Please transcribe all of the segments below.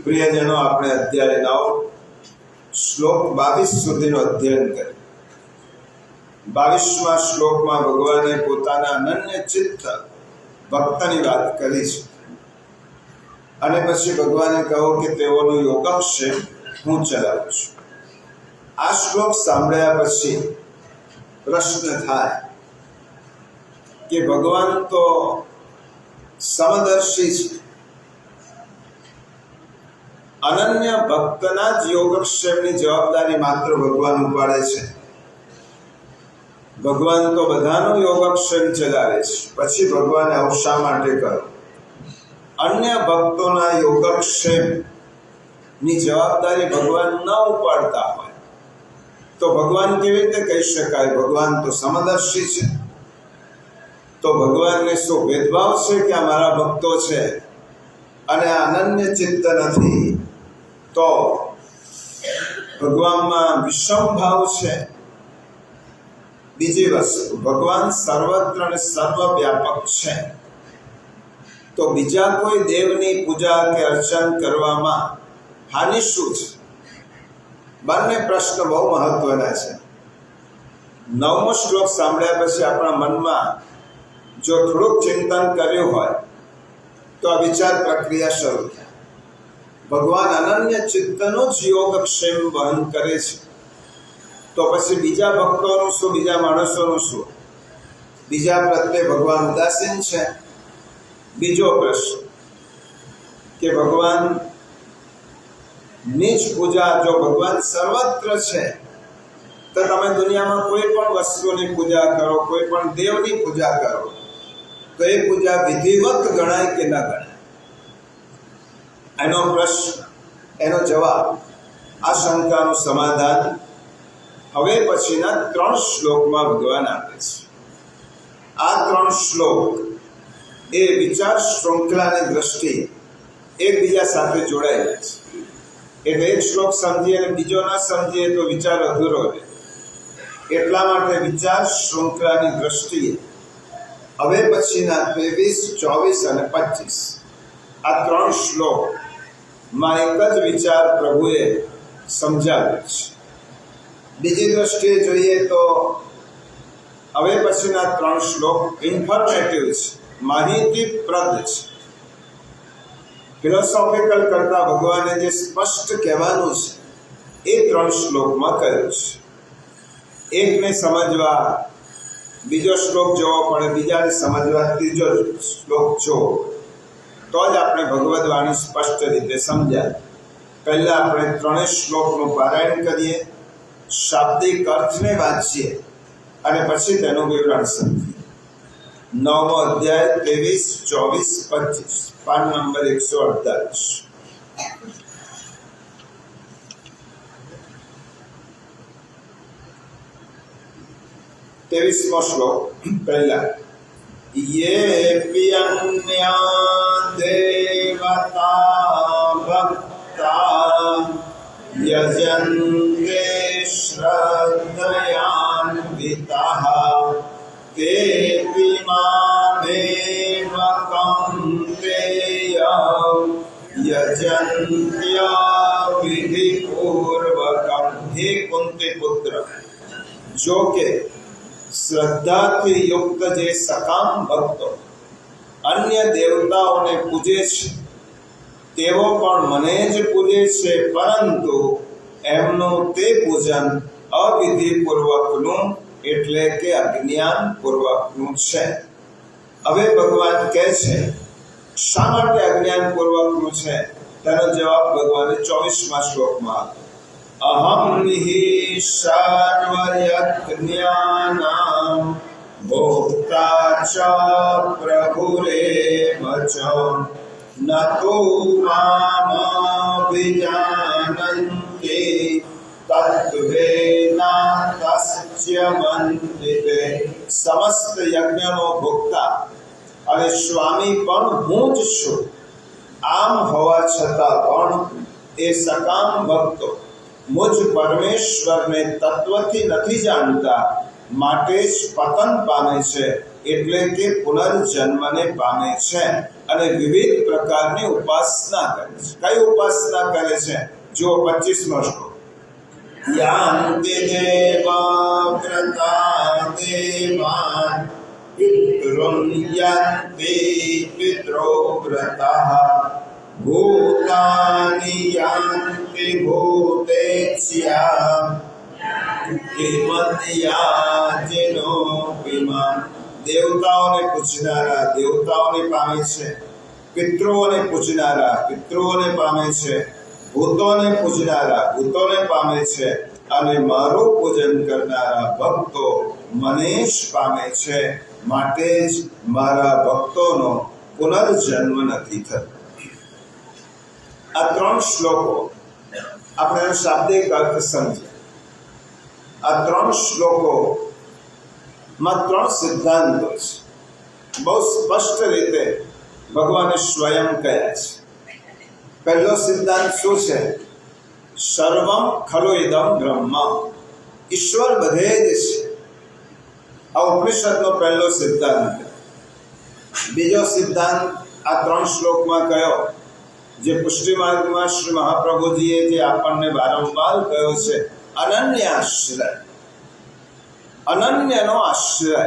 પ્રિયજનો, આપણે અધ્યાય 9 શ્લોક 22 સુધીનું અધ્યયન કર્યું. 22મા શ્લોકમાં ભગવાને પોતાના અનન્ય ચિત્ત ભક્તની વાત કરી છે અને પછી ભગવાને કહ્યું કે તેઓનું યોગક્ષેમ હું ચલાવું છું. આ શ્લોક સાંભળ્યા પછી પ્રશ્ન થાય કે ભગવાન તો સમદર્શી છે, અનન્ય ભક્તના જ યોગક્ષેમની જવાબદારી માત્ર ભગવાન ઉપાડે છે. ભગવાન તો બધાનું યોગક્ષેમ ચલાવે છે. પછી ભગવાને આવું શા માટે કહ્યું? અન્ય ભક્તોના યોગક્ષેમની જવાબદારી ભગવાન ન ઉપાડતા હોય તો ભગવાન કેવી રીતે કહી શકાય ભગવાન તો સમદર્શી છે? તો ભગવાનને શું ભેદભાવ છે કે આ મારા ભક્તો છે અને અનન્ય ચિત્ત નથી? તો ભગવાનમાં વિષમ ભાવ છે. બીજી વસ્તુ, ભગવાન સર્વત્ર અને સર્વવ્યાપક છે, તો બીજા કોઈ દેવની પૂજા કે અર્ચન કરવામાં હાનિ શું છે? બંને પ્રશ્ન બહુ મહત્વના છે. 9મો શ્લોક સાંભળ્યા પછી આપણા મનમાં જો થોડુંક ચિંતન કર્યું હોય તો આ વિચાર પ્રક્રિયા શરૂ થાય. ભગવાન અનન્ય ચિત્તનો જ યોગક્ષેમ વહન કરે છે, તો પછી બીજા ભક્તોનું શું, બીજા માણસોનું શું? બીજા પ્રત્યે ભગવાન ઉદાસીન છે? બીજો પ્રશ્ન કે ભગવાન નિજ પૂજા, જો ભગવાન સર્વત્ર છે તો તમે દુનિયામાં કોઈ પણ વસ્તુની પૂજા કરો, કોઈ પણ દેવની પૂજા કરો તો એ પૂજા વિધિવત ગણાય કે ન ગણાય? એનો પ્રશ્ન, એનો જવાબ, આ શંકાનું સમાધાન હવે પછીના 3 શ્લોકમાં ભગવાન આપે છે. આ 3 શ્લોક એ વિચાર શૃંખલાની દ્રષ્ટિએ એકબીજા સાથે જોડાયેલા છે. એટલે એક શ્લોક સમજીએ અને બીજો ના સમજીએ તો વિચાર અધૂરો રહે. એટલા માટે વિચાર શૃંખલાની દ્રષ્ટિએ હવે પછીના 23, 24 અને 25 આ 3 શ્લોકમાં એક જ વિચાર પ્રભુએ સમજાવ્યો છે. બીજી દ્રષ્ટિએ જોઈએ તો હવે પછીના 3 શ્લોક ઇન્ફોર્મેટિવ છે, માહિતીપ્રદ છે. ફિલોસોફિકલ કરતા ભગવાને જે સ્પષ્ટ કહેવાનું છે એ 3 શ્લોકમાં કહ્યું છે. એકને સમજવા બીજો શ્લોક જોવો પડે, બીજાને સમજવા ત્રીજો શ્લોક જોવો, તો જ આપણે ભગવદ વાણી સ્પષ્ટ રીતે સમજાય. પહેલા આપણે 3 શ્લોકનું પારાયણ કરીએ, શાબ્દિક અર્થને વાંચીએ અને પછી તેનું વિવરણ સમજીએ. 9મો અધ્યાય 23, 24, 25 પાન નંબર 148. तेईसमो श्लोक पहला, ये पियन्या देवता भक्ता यजन्ते श्रद्धयान्विताः तेऽपि मामेव कौन्तेय यजन्त्या विधिपूर्वकम्. हे कुंती पुत्र, जो के શ્રદ્ધાથી યુક્ત જે સકામ ભક્તો અન્ય દેવતાઓને પૂજે છે તેઓ પણ મને જ પૂજે છે, પરંતુ એમનું તે પૂજન અવિધિપૂર્વકનું એટલે કે અજ્ઞાનપૂર્વકનું છે. હવે ભગવાન કહે છે શા માટે અજ્ઞાનપૂર્વકનું છે? તેનો જવાબ ભગવાને 24મા શ્લોકમાં અહમ હિ સર્વયજ્ઞાનાં ભોક્તા ચ પ્રભુરેવ ચ ન તો મામભિજાનન્તિ તદ્વેદાંતસ્ય મંત્રિતે. સમસ્ત યજ્ઞનો ભોક્તા અને સ્વામી પણ હું જ છું. આમ હોવા છતાં પણ એ સકામ ભક્તો મુજ પરમેશ્વરને તત્વથી નથી જાણતા, માટે જ પતન પામે છે, એટલે કે પુનર્જન્મને પામે છે. અને વિવિધ પ્રકારની ઉપાસના કરે છે. કઈ ઉપાસના કરે છે? જો 25મો શ્લોક. યાન્તિ દેવા વ્રતા દેવાન પિતૃન યાન્તિ પિતરો વ્રતા ભૂતાનિ યાન્તિ ભૂતેચ્યા કિમત્યાજિનો વિમાન. દેવતાઓને પૂજનારા દેવતાઓને પામે છે, પિતૃઓને પૂજનારા પિતૃઓને પામે છે, ભૂતોને પૂજનારા ભૂતોને પામે છે, અને મારું પૂજન કરનારા ભક્તો મને જ પામે છે. માટે જ મારા ભક્તોનો પુનર્જન્મ નથી થતો. આ 3 શ્લોકો આપણે શાબ્દિક અર્થ સમજીએ. આ 3 શ્લોકોમાં 3 સિદ્ધાંતો છે. બહુ સ્પષ્ટ રીતે ભગવાને સ્વયં કહ્યા છે. પહેલો સિદ્ધાંત શું છે? સર્વમ ખલુ ઇદમ બ્રહ્મ. ઈશ્વર બધે જ છે. આ ઉપનિષદનો પહેલો સિદ્ધાંત. બીજો સિદ્ધાંત આ 3 શ્લોકમાં કયો, જે પુષ્ટિ માર્ગમાં શ્રી મહાપ્રભુજીએ જે આપણને વારંવાર કહ્યો છે, અનન્ય આશ્રય. અનન્યનો આશ્રય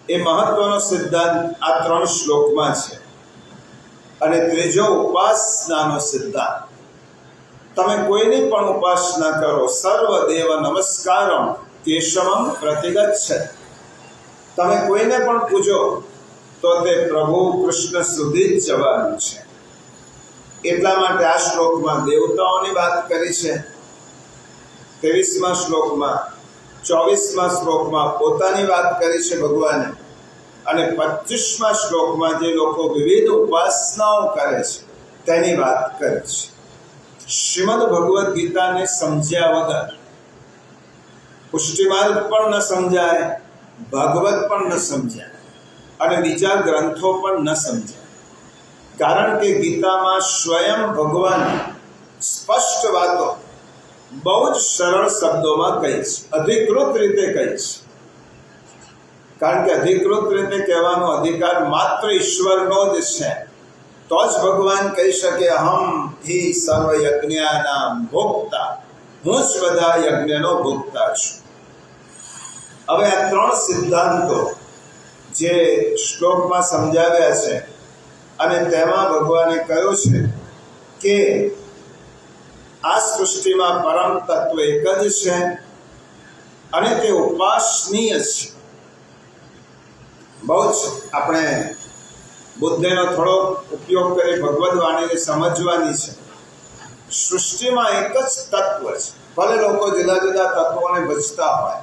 એ મહત્વનો સિદ્ધાંત આ 3 શ્લોકમાં છે. અને ત્રીજો ઉપાસનાનો સિદ્ધાંત. તમે કોઈની પણ ઉપાસના કરો, સર્વદેવ નમસ્કારમ કેશવમ પ્રતિગચ્છ. તમે કોઈને પણ પૂજો તો તે પ્રભુ કૃષ્ણ સુધી જ જવાનું છે. એટલા માટે આ શ્લોકમાં દેવતાઓની વાત કરી છે, 23મા શ્લોકમાં, 24મા શ્લોકમાં પોતાની વાત કરી છે ભગવાને, અને 25મા શ્લોકમાં જે લોકો વિવિધ ઉપાસનાઓ કરે છે તેની વાત કરે છે. શ્રીમદ ભગવદ્ ગીતાને સમજ્યા વગર પુષ્ટિમાર્ગ પણ ન સમજાય, ભાગવત પણ ન સમજાય, અને બીજા ગ્રંથો પણ ન સમજાય. કારણ કે ગીતામાં સ્વયં ભગવાન સ્પષ્ટ વાતો બહુ જ સરળ શબ્દોમાં કહી છે, અધિકૃત રીતે કહી છે. કારણ કે અધિકૃત રીતે કહેવાનો અધિકાર માત્ર ઈશ્વરનો જ છે. તો જ ભગવાન કહી શકે અહમ હિ સર્વ યજ્ઞાનામ ભોક્તા. હું જ બધા યજ્ઞનો ભોક્તા છું. હવે આ 3 સિદ્ધાંતો જે શ્લોકમાં સમજાવ્યા છે, અને તેમાં ભગવાને કહ્યું છે કે આ સૃષ્ટિમાં પરમ તત્વ એક જ છે, અને તે ઉપાસનીય છે. બહુ જ આપણે બુદ્ધિનો થોડો ઉપયોગ કરી ભગવદ્ વાણીને સમજવાની છે. સૃષ્ટિમાં એક જ તત્વ છે. ભલે લોકો જુદા જુદા તત્વોને ભજતા હોય,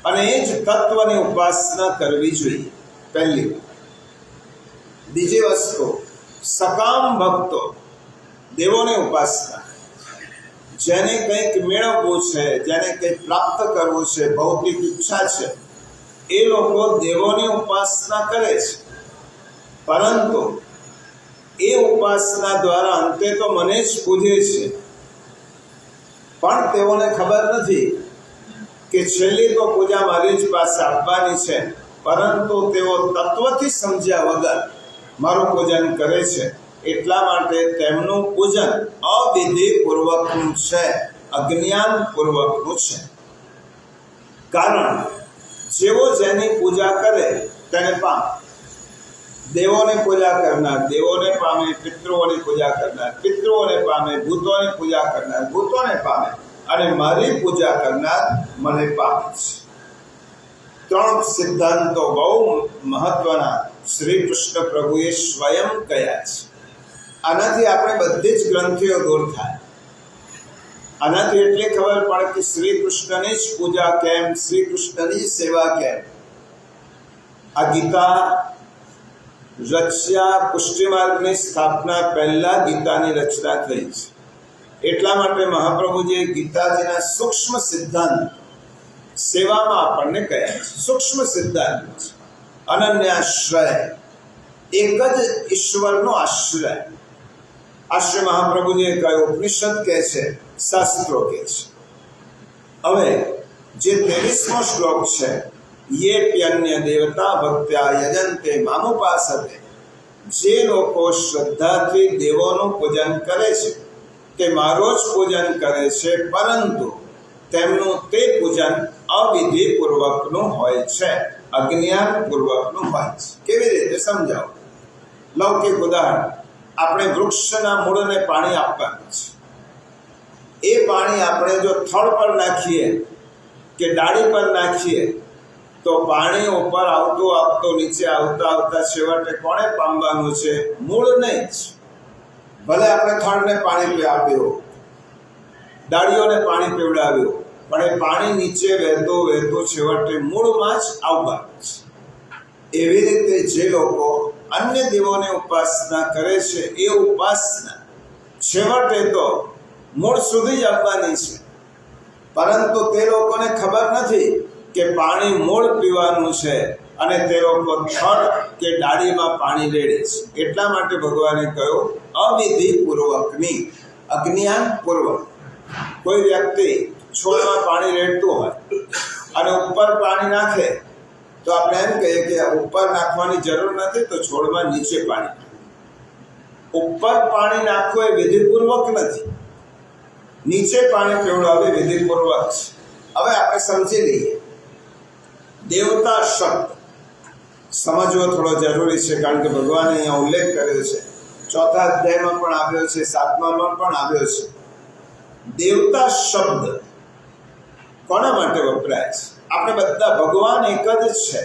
અને એ જ તત્વની ઉપાસના કરવી જોઈએ, પહેલી વાત. બીજી વસ્તુ, સકામ ભક્તો દેવોની ઉપાસના. જેને કંઈક મેળવવું છે, જેને કંઈક પ્રાપ્ત કરવું છે, ભૌતિક ઈચ્છા છે, એ લોકો દેવોની ઉપાસના કરે છે. પરંતુ એ ઉપાસના દ્વારા અંતે તો મને જ પૂજે છે. પણ તેઓને ખબર નથી કે છેલ્લી તો પૂજા મારી જ પાસે આપવાની છે. પરંતુ તેઓ તત્વથી સમજ્યા વગર મારું પૂજન કરે છે. એટલા માટે તેમનું પૂજન અવિધિપૂર્વકનું છે, અજ્ઞાનપૂર્વકનું છે. કારણ જેવો જેની પૂજા કરે તેને પામે. દેવોને પૂજા કરનાર દેવોને પામે, પિતૃઓની પૂજા કરનાર પિતૃઓને પામે, ભૂતોની પૂજા કરનાર ભૂતોને પામે, અને મારી પૂજા કરનાર મને પામે છે. 3 સિદ્ધાંતો બહુ મહત્વના શ્રી કૃષ્ણ પ્રભુએ સ્વયં કહ્યા છે. આનાથી આપણે બધી જ ગ્રંથિઓ દૂર થાય. આનાથી એટલી ખબર પડે કે શ્રી કૃષ્ણની જ પૂજા કેમ, શ્રી કૃષ્ણની જ સેવા કેમ. આ ગીતા રચ્યા, પુષ્ટિ માર્ગની સ્થાપના પહેલા ગીતાની રચના થઈ છે. એટલા માટે મહાપ્રભુજીએ ગીતાજીના સૂક્ષ્મ સિદ્ધાંત સેવામાં આપણને કહ્યા છે. સૂક્ષ્મ સિદ્ધાંત છે. અનન્યાશ્રય, એક જ ઈશ્વરનો આશ્રય. આશ્રય મહાપ્રભુજીએ કહ્યું, ઉપનિષદ કહે છે, શાસ્ત્રો કહે છે. હવે જે 23મો શ્લોક છે, યેપ્યન્ય દેવતા ભક્ત્યા યજન્તે મામુપાસતે જે લોકો શ્રદ્ધાથી દેવોનું પૂજન કરે છે તે મારો જ પૂજન કરે છે, પરંતુ તેમનું તે પૂજન અવિધિપૂર્વકનું હોય છે, અજ્ઞાનપૂર્વકનું હોય છે. કેવી રીતે સમજાવો? લૌકિક ઉદાહરણ, આપણે વૃક્ષના મૂળને પાણી આપવાનું છે. એ પાણી આપણે જો થડ પર નાખીએ કે ડાળી પર નાખીએ તો પાણી ઉપર આવતું નીચે આવતા છેવટે કોણે પામવાનું છે? મૂળને જ. ભલે આપણે થડને પાણી આપ્યું, ડાળીઓને પાણી પીવડાવ્યું, પણ એ પાણી નીચે વહેતું છેવટે મૂળમાં જ આવવાનું છે. એવી રીતે જે લોકો અન્ય દેવોની ઉપાસના કરે છે એ ઉપાસના છેવટે તો મૂળ સુધી જ આવવાની છે, પરંતુ તે લોકોને ખબર નથી કે પાણી મૂળ પીવાનું છે અને તે લોકો થડ કે ડાળીમાં પાણી રેડે છે. એટલા માટે ભગવાને કહ્યું અવિધિપૂર્વકની, અજ્ઞાનપૂર્વક. કોઈ વ્યક્તિ છોડમાં પાણી રેડતું હોય અને ઉપર પાણી નાખે તો આપણે એમ કહીએ કે ઉપર નાખવાની જરૂર નથી, તો છોડમાં નીચે પાણી. ઉપર પાણી નાખવું એ વિધિપૂર્વક નથી, નીચે પાણી પીવડાવવું વિધિપૂર્વક છે. હવે આપણે સમજી લઈએ. દેવતા શબ્દ સમજવો થોડો જરૂરી છે, કારણ કે ભગવાને અહીંયા ઉલ્લેખ કર્યો છે. 4થા અધ્યાયમાં પણ આવ્યો છે, 7મામાં પણ આવ્યો છે. દેવતા શબ્દ કોના માટે વપરાય છે? આપણે બધા ભગવાન એક જ છે.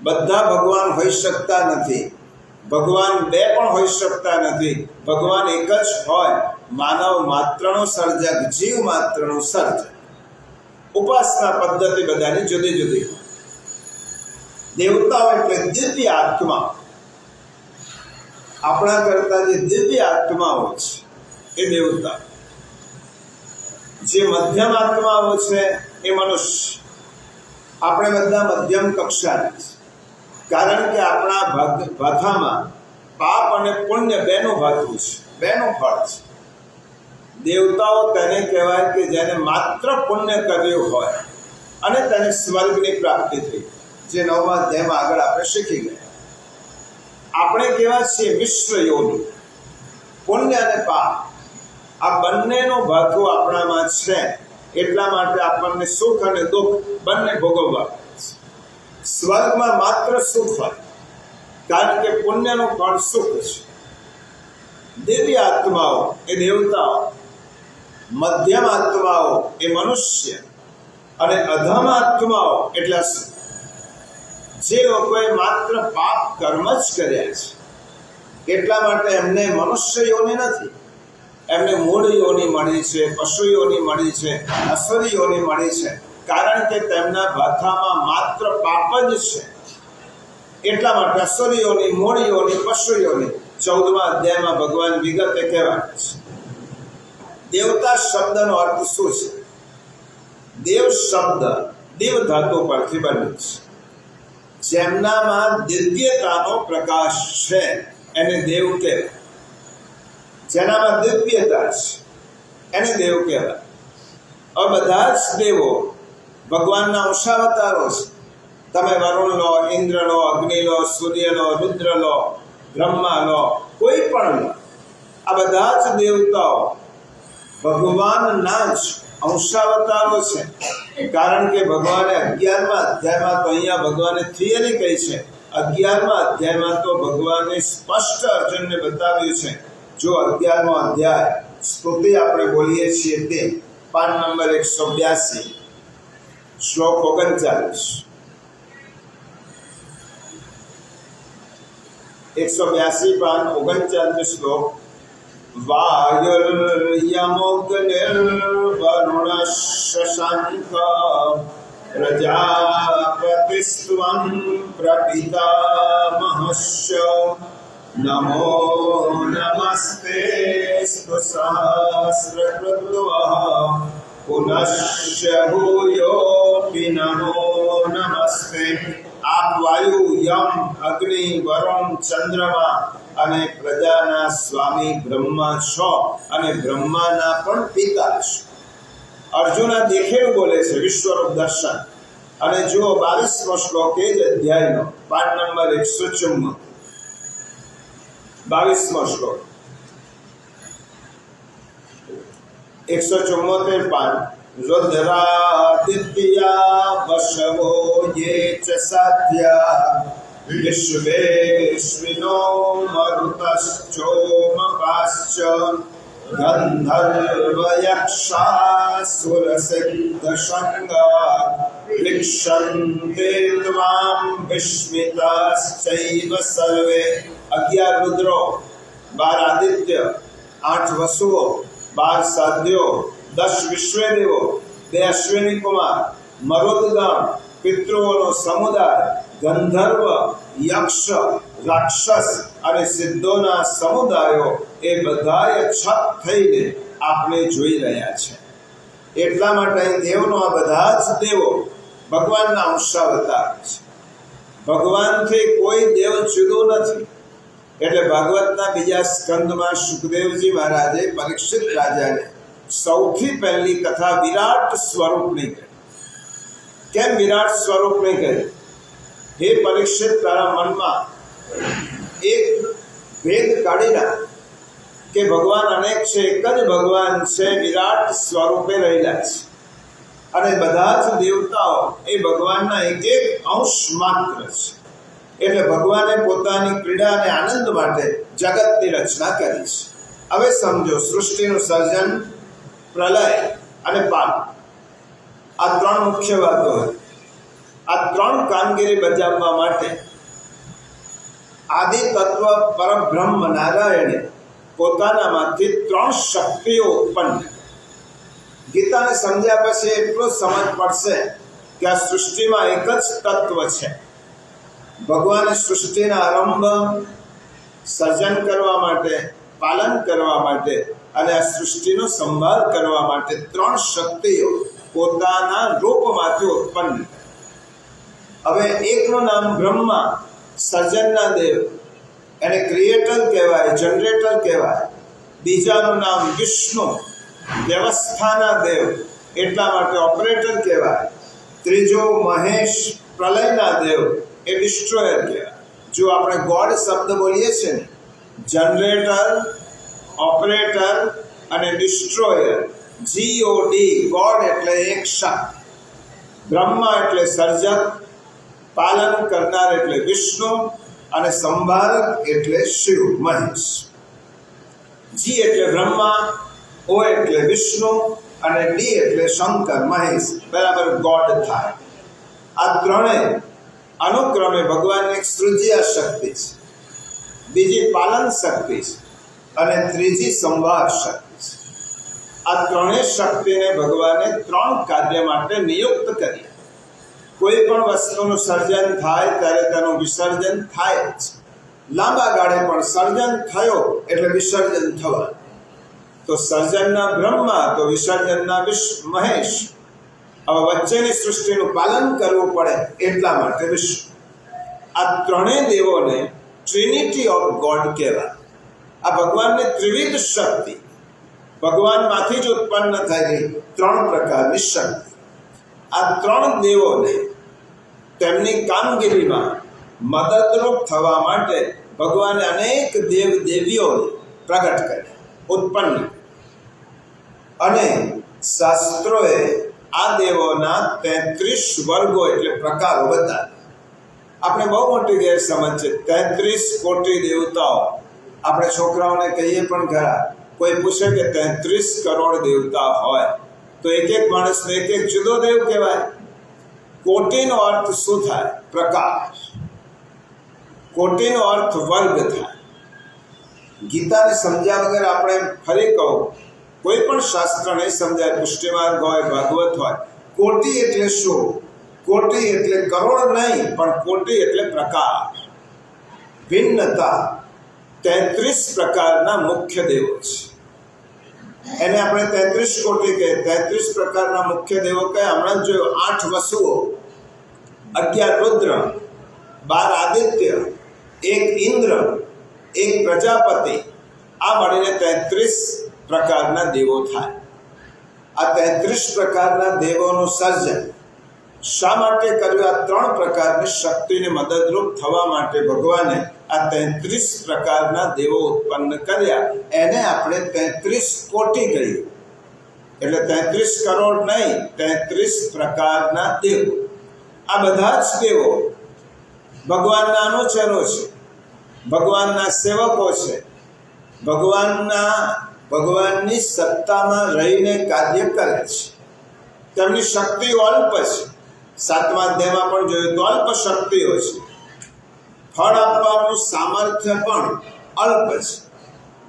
બધા ભગવાન હોઈ શકતા નથી, ભગવાન બે પણ હોઈ શકતા નથી. ભગવાન એક જ હોય, માનવ માત્રનો સર્જક, જીવ માત્રનો સર્જક. ઉપાસના પદ્ધતિ બધાની જુદી જુદી. દેવતાઓ એટલે દિવ્ય આત્મા. આપણા કરતા જે દિવ્ય આત્માઓ છે એ દેવતા. જે મધ્યમ આત્માઓ છે એ મનુષ્ય. આપણે બધા મધ્યમ કક્ષાના છે, કારણ કે આપણા ભાથામાં પાપ અને પુણ્ય બેનું ભાથું છે, બેનું ફળ છે. દેવતાઓ તેને કહેવાય કે જેને માત્ર પુણ્ય કર્યું હોય અને તેને સ્વર્ગની પ્રાપ્તિ થઈ, જે 9મા અધ્યાયમાં આગળ આપણે શીખી ગયા. આપણે કેવા છીએ? મિશ્ર યોનિ. પુણ્ય અને પાપ આ બંનેનો ભાથું આપણામાં છે, એટલા માટે આપણને સુખ અને દુઃખ બંને ભોગવવા પડે છે. સ્વર્ગમાં માત્ર સુખ હોય, કારણ કે પુણ્યનું ફળ સુખ છે. દિવ્ય આત્માઓ એ દેવતાઓ, મધ્યમ આત્માઓ એ મનુષ્ય અને અધમ આત્માઓ એટલે જે લોકોએ માત્ર પાપ કર્મ જ કર્યા છે, એટલા માટે એમને મનુષ્ય યોનિ નથી. એમને મૂળ યોનિ મળી છે, પશુ યોનિ મળી છે, અસુરી યોનિ મળી છે, કારણ કે તેમના ભાથામાં માત્ર પાપ જ છે. એટલા માટે અસુરી યોનિ, મૂળ યોનિ, પશુ યોનિ 14મા અધ્યાયમાં ભગવાન વિગતે કહેવાય છે. દેવતા શબ્દનો અર્થ શું છે? દેવ શબ્દ દેવ ધાતુ પરથી બન્યો છે. જેમનામાં દિવ્યતાનો પ્રકાશ છે એને દેવ કહેવાય. જેનામાં દિવ્યતા છે એને દેવ કહેવાય. હવે બધા જ દેવો ભગવાનના અંશાવતારો છે. તમે વરુણ લો, ઇન્દ્ર લો, અગ્નિ લો, સૂર્ય લો, રુદ્ર લો, બ્રહ્મા લો, કોઈ પણ લો, આ બધા જ દેવતાઓ ભગવાનના જ અંશાવતારો છે. કારણ કે ભગવાને 11મા અધ્યાયમાં તો અહીંયા ભગવાને થિયરી કહી છે, 11મા અધ્યાયમાં તો ભગવાને સ્પષ્ટ અર્જુનને બતાવ્યું છે. જો 11મો અધ્યાય સ્તુતિ આપણે બોલીએ છીએ તે પાન નંબર 182 શ્લોક 39, 182 પાન 39 શ્લોક. વાયુર્યમોગ્નિર્વરુણશશાંક પ્રજાપતિસ્ત્વં પ્રપિતામહસ્ય નમો નમસ્તે સહસ્રકૃત્વઃ પુનશ્ચ ભૂયોऽપી નમો નમસ્તે. આપ વાયુ, યમ, અગ્નિ, વરુણ, ચંદ્રમા અને પ્રજાના સ્વામી બ્રહ્મા છો અને બ્રહ્માના પણ પિતા છો. અર્જુન દેખેલું બોલે છે, વિશ્વરૂપ દર્શન. અને જુઓ 22મો શ્લોક એ જ અધ્યાયનો પાઠ નંબર 154. 22મો શ્લોક 174 रुद्रादित्या वशवो ये च साध्या विश्वेश्विनो मरुतश्चोमपाश्च गन्धर्वयक्षासुरसिद्धशृङ्गा वीक्षन्ते त्वां विस्मिताश्चैव सर्वे। 11 रुद्रो, 12 आदित्य, 8 वसुओ, 12 साध्यो, 10 વિશ્વદેવો, 2 અશ્વિની કુમાર, મરુદગણ, પિતૃઓનો સમુદાય, ગંધર્વ, યક્ષ, રાક્ષસ અને સિદ્ધોના સમુદાયો એ બધાએ છત થઈને આપણે જોઈ રહ્યા છે. એટલા માટે દેવનો આ બધા જ દેવો ભગવાનના અંશાવતાર છે. ભગવાનથી કોઈ દેવ જુદો નથી. એટલે ભાગવતના બીજા સ્કંદમાં સુખદેવજી મહારાજે પરીક્ષિત રાજાને સૌથી પહેલી કથા વિરાટ સ્વરૂપની કહી. કેમ વિરાટ સ્વરૂપની કહી? હે પરીક્ષિત, તારા મનમાં એક ભેદ કાઢી નાખ કે ભગવાન અનેક છે, એક જ ભગવાન છે, વિરાટ સ્વરૂપે રહેલા છે અને બધા જ દેવતાઓ એ ભગવાનના એક એક અંશ માત્ર છે. એટલે ભગવાને પોતાની ક્રીડા અને આનંદ માટે જગતની રચના કરી છે. હવે સમજો, સૃષ્ટિનું સર્જન, પ્રલય અને પાલન, આ 3 મુખ્ય વાતો હતી. આ 3 કામગીરી બજાવવા માટે આદિ તત્વ પરબ્રહ્મ નારાયણે પોતાનામાંથી 3 શક્તિઓ ઉત્પન્ન કરી. ગીતાને સમજ્યા પછી એટલો સમજ પડશે કે આ સૃષ્ટિમાં એક જ તત્વ છે. ભગવાને સૃષ્ટિના આરંભ, સર્જન કરવા માટે, પાલન કરવા માટે અને આ સૃષ્ટિનો સંભાળ કરવા માટે 3 શક્તિઓ પોતાના રૂપમાંથી ઉત્પન્ન કરી. હવે એકનું નામ બ્રહ્મા, સર્જનના દેવ, એને ક્રિએટર કહેવાય, જનરેટર કહેવાય. બીજાનું નામ વિષ્ણુ, વ્યવસ્થાના દેવ, એટલા માટે ઓપરેટર કહેવાય. ત્રીજો મહેશ, પ્રલયના દેવ, એ ડિસ્ટ્રોયર કહેવાય. જો આપણે ગોડ શબ્દ બોલીએ છીએ ને, જનરેટર, ઓપરેટર અને ડિસ્ટ્રોયર, GOD, ગોડ એટલે એક શક્તિ, બ્રહ્મા એટલે સર્જક, પાલન કરનાર એટલે વિષ્ણુ અને સંભારક એટલે શિવ, મહેશ. G એટલે બ્રહ્મા, O એટલે વિષ્ણુ અને D એટલે શંકર, મહેશ, બરાબર ગોડ થાય. આ ત્રણેય અનુક્રમે ભગવાનની એક સૃજ્યા શક્તિ છે, બીજી પાલન શક્તિ છે અને ત્રીજી સંભાર શક્તિ છે. આ ત્રણેય શક્તિને ભગવાને 3 કાર્ય માટે નિયુક્ત કરી. કોઈ પણ વસ્તુનું સર્જન થાય ત્યારે તેનું વિસર્જન થાય જ. લાંબા ગાળે પણ સર્જન થયો એટલે વિસર્જન થવાનું. તો સર્જનના બ્રહ્મા, તો વિસર્જનના મહેશ. હવે વચ્ચેની સૃષ્ટિનું પાલન કરવું પડે એટલા માટે વિષ્ણુ. આ ત્રણેય દેવોને ટ્રિનિટી ઓફ ગોડ કહેવાય. આ ભગવાનની ત્રિવિધ શક્તિ, ભગવાનમાંથી જ ઉત્પન્ન થયેલી 3 પ્રકારની શક્તિ. આ 3 દેવોને તેમની કામગીરીમાં મદદરૂપ થવા માટે ભગવાને અનેક દેવ દેવીઓને પ્રગટ કર્યા, ઉત્પન્ન કર્યા. અને શાસ્ત્રોએ આ દેવોના 33 વર્ગો એટલે પ્રકારો બતાવ્યા. આપણે બહુ મોટી ગેરસમજ છે. 33 કોટી દેવતાઓ આપણે છોકરાઓને કહીએ પણ ખરા. કોઈ પૂછે કે 33 કરોડ દેવતા હોય તો એક એક માણસને એક એક જુદો દેવ કહેવાય. કોટીનો અર્થ શું થાય? પ્રકાશ. કોટીનો અર્થ વર્ગ થાય. ગીતાને સમજ્યા વગર આપણે ફરી કહું, કોઈ પણ શાસ્ત્ર નહીં સમજાય, પુષ્ટિમાર્ગ હોય, ભાગવત હોય. કોટી એટલે શું? કોટી એટલે કરોડ નહીં, પણ કોટી એટલે પ્રકાશ, ભિન્નતા. 33 પ્રકારના મુખ્ય દેવો છે. એને આપણે 33 કોટી કહે. 33 પ્રકારના મુખ્ય દેવો કહે. હમણાં જોયું, 8 વસુઓ, 11 રુદ્ર, 12 આદિત્ય, 1 ઇન્દ્ર, 1 પ્રજાપતિ, આ મળીને 33 પ્રકારના દેવો થાય. આ 33 પ્રકારના દેવોનું સર્જન શા માટે કર્યું? આ 3 પ્રકારની શક્તિને મદદરૂપ થવા માટે ભગવાને આ 33 પ્રકારના દેવો ઉત્પન્ન કર્યા. એને આપણે 33 કોટી કહીએ. એટલે 33 કરોડ નહીં, 33 પ્રકારના દેવો. આ બધા જ દેવો ભગવાનના અનુચરો છે, ભગવાનના સેવકો છે, ભગવાનની સત્તામાં રહીને કાર્ય કરે છે. તેમની શક્તિઓ અલ્પ છે. 7મા અધ્યાયમાં પણ જોયું તો અલ્પ શક્તિઓ છે. ફળ આપવાનું સામર્થ્ય પણ અલ્પ છે.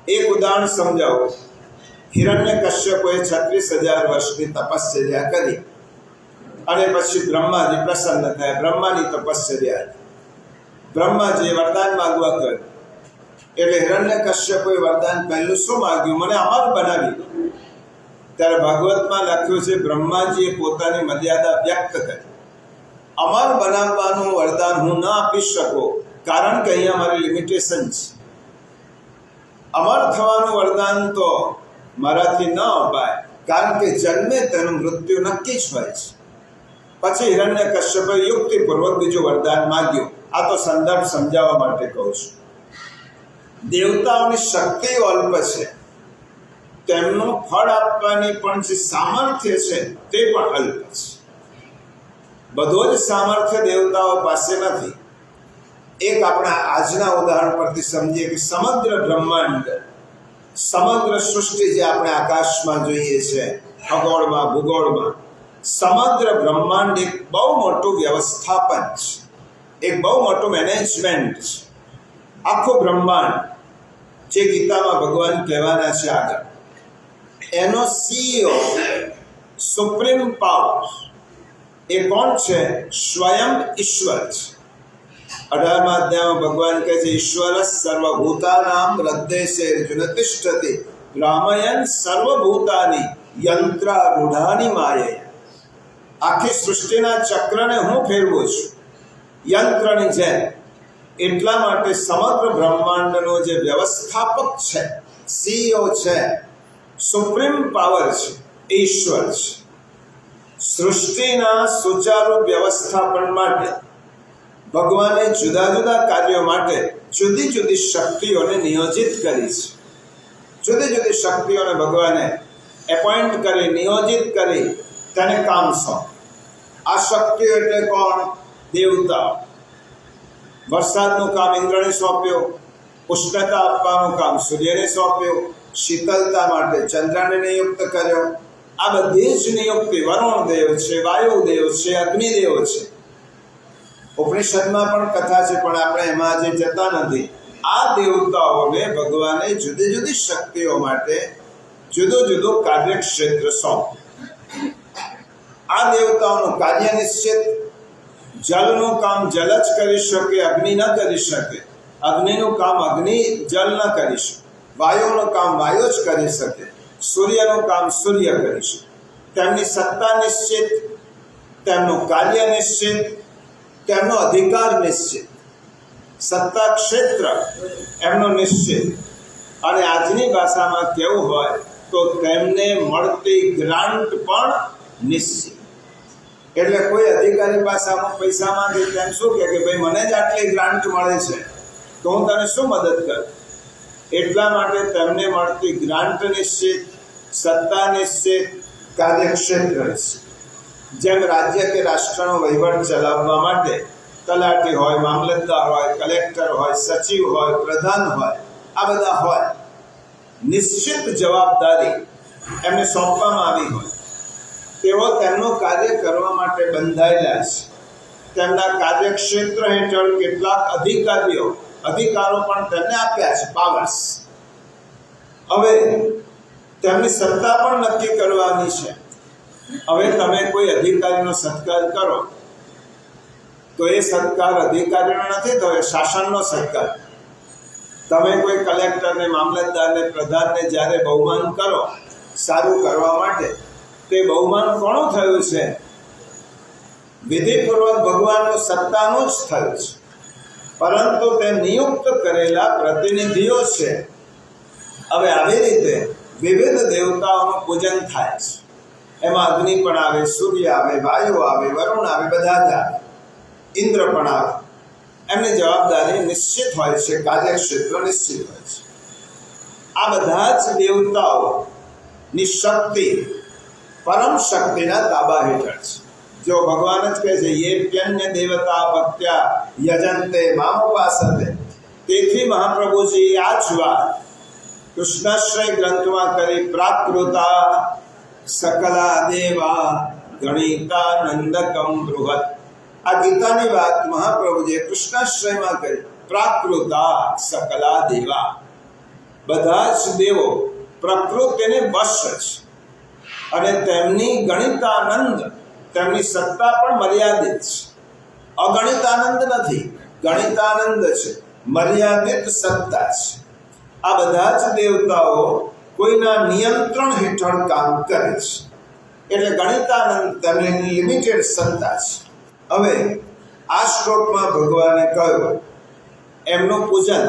એક ઉદાહરણ સમજાવો. હિરણ્યકશ્યપોએ 36,000 વર્ષની તપશ્ચર્યા કરી અને પછી બ્રહ્માજી પ્રસન્ન થયા. બ્રહ્માની તપશ્ચર્યા, બ્રહ્માજીએ વરદાન માંગવા કહ્યું. એટલે હિરણ્યકશ્યપોએ વરદાન પહેલું શું માંગ્યું? મને અમર બનાવી દો. ત્યારે ભાગવતમાં લખ્યું છે બ્રહ્માજીએ પોતાની મર્યાદા વ્યક્ત કરી. અમર બનાવવાનું વરદાન હું ન આપી શકું, કારણ કે અહીંયા મારી લિમિટેશન છે. અમર થવાનું વરદાન તો મારાથી ન અપાય, કારણ કે જન્મે તેનું મૃત્યુ નક્કી જ હોય છે. પછી હિરણ્યકશ્યપે યુક્તિપૂર્વક બીજું વરદાન માંગ્યું. આ તો સંદર્ભ સમજાવવા માટે કહું છું. દેવતાઓની શક્તિઓ અલ્પ છે, તેમનું ફળ આપવાની પણ જે સામર્થ્ય છે તે પણ અલ્પ છે. બધો જ સામર્થ્ય દેવતાઓ પાસે નથી. એક આપણા આજના ઉદાહરણ પરથી સમજીએ કે સમગ્ર બ્રહ્માંડ, સમગ્ર સૃષ્ટિ જે આપણે આકાશમાં જોઈએ છે, ખગોળમાં, ભૂગોળમાં, સમગ્ર બ્રહ્માંડ એક બહુ મોટું વ્યવસ્થાપન છે, એક બહુ મોટું મેનેજમેન્ટ છે. આખું બ્રહ્માંડ જે ગીતામાં ભગવાન કહેવાના છે આગળ, એનો CEO, સુપ્રીમ પાવર, એ કોણ છે? સ્વયં ઈશ્વર છે. 18મા અધ્યાયમાં ભગવાન કહે છે ઈશ્વર સર્વભૂતાનામ હૃદય તિષ્ઠતિ ભ્રામયન સર્વભૂતાની યંત્રારૂઢાની માયે. આખી સૃષ્ટિના ચક્રને હું ફેરવું છું યંત્રની જેમ. એટલા માટે સમગ્ર બ્રહ્માંડનો જે વ્યવસ્થાપક છે, CEO છે, સુપ્રીમ પાવર છે, ઈશ્વર છે. સૃષ્ટિના સુચારુ વ્યવસ્થાપન માટે ભગવાને જુદા જુદા કાર્યો માટે જુદી જુદી શક્તિઓને નિયોજિત કરી છે. જુદી જુદી શક્તિઓને ભગવાને એપોઇન્ટ કરી, નિયોજિત કરી, તેને કામ સોંપ. આ શક્તિઓ એટલે કોણ? દેવતાઓ. વરસાદનું કામ ઇન્દ્રને સોંપ્યો, ઉષ્ણતા આપવાનું કામ સૂર્યને સોંપ્યું, શીતળતા માટે ચંદ્રને નિયુક્ત કર્યો. આ બધી જ નિયુક્તિ વરુણ દેવ છે, વાયુ દેવ છે, અગ્નિદેવ છે. ઉપનિષદમાં પણ કથા છે, પણ આપણે એમાં આજે જતા નથી. આ દેવતાઓને ભગવાને જુદી જુદી શક્તિઓ માટે જુદું જુદું કાર્યક્ષેત્ર સોંપ્યું. આ દેવતાઓનું કાર્ય નિશ્ચિત. જલનું કામ જલ જ કરી શકે, અગ્નિ ન કરી શકે. અગ્નિનું કામ અગ્નિ જલ ન કરી શકે. વાયુનું કામ વાયુ જ કરી શકે. સૂર્યનું કામ સૂર્ય કરી શકે. તેમની સત્તા નિશ્ચિત, તેમનું કાર્ય નિશ્ચિત, તેમનો અધિકાર નિશ્ચિત, સત્તા ક્ષેત્ર એમનો નિશ્ચિત. અને આજની ભાષામાં કેવું હોય તો તેમને મળતી ગ્રાન્ટ પણ નિશ્ચિત. એટલે કોઈ અધિકારી પાસે અમુક પૈસા માંગે તેમ શું કે ભાઈ મને જ આટલી ગ્રાન્ટ મળે છે તો હું તને શું મદદ કરું? એટલા માટે તેમને મળતી ગ્રાન્ટ નિશ્ચિત, સત્તા નિશ્ચિત, કાર્યક્ષેત્ર નિશ્ચિત. જેમ રાજ્ય કે રાષ્ટ્રનો વહીવટ ચલાવવા માટે તલાટી હોય, મામલતદાર હોય, કલેક્ટર હોય, સચિવ હોય, પ્રધાન હોય, આ બધા હોય. નિશ્ચિત જવાબદારી એમને સોંપવામાં આવી હોય. તેઓ તેમનું કાર્ય કરવા માટે બંધાયેલા છે. તેમના કાર્યક્ષેત્ર હેઠળ કેટલાક અધિકારો પણ તેમને આપ્યા છે, પાવર્સ. હવે તેમની સત્તા પણ નક્કી કરવાની છે. હવે તમે કોઈ અધિકારીનો સત્કાર કરો તો એ સત્કાર અધિકારીનો નથી થયો, શાસનનો સત્કાર. તમે કોઈ કલેક્ટરને, મામલતદારને, પ્રધાનને જ્યારે બહુમાન કરો સારું કરવા માટે, તે બહુમાન કોનું થયું છે? વિધિપૂર્વક ભગવાનનું સત્તાનું જ થયું છે. પરંતુ તે નિયુક્ત કરેલા પ્રતિનિધિઓ છે. હવે આવી રીતે વિવિધ દેવતાઓનું પૂજન થાય છે. એમાં અગ્નિ પણ આવે, સૂર્ય આવે, વાયુ આવે, વરુણ આવે, બધા જ આવે, ઇન્દ્ર પણ આવે. એમની જવાબદારી નિશ્ચિત હોય છે, કાર્યક્ષેત્ર નિશ્ચિત હોય છે. આ બધા જ દેવતાઓની શક્તિ પરમ શક્તિના તાબા હેઠળ છે. જો ભગવાન જ કહે છે યેપ્યન્ય દેવતા ભક્ત્યા યજંતે મામોપાસતે. તેથી મહાપ્રભુજી આ જ વાત કૃષ્ણાશ્રય ગ્રંથમાં કરી. પ્રાકૃતા સકલા દેવા ગણિતાનંદકમ બૃહત. આ ગીતાની વાત મહાપ્રભુજીએ કૃષ્ણાશ્રયમાં કરી. પ્રાકૃતા સકલા દેવા, બધા જ દેવો પ્રકૃતિને વશ છે અને તેમની ગણિતાનંદ, તેમની સત્તા પણ મર્યાદિત છે. અગણિતાનંદ નથી, ગણિતાનંદ છે, મર્યાદિત સત્તા છે. આ બધા જ દેવતાઓ કોઈના નિયંત્રણ હેઠળ કામ કરે છે, એટલે ગણિતાનંદ તેમની લિમિટેડ સત્તા છે. હવે આ શ્લોકમાં ભગવાને કહ્યું એમનું પૂજન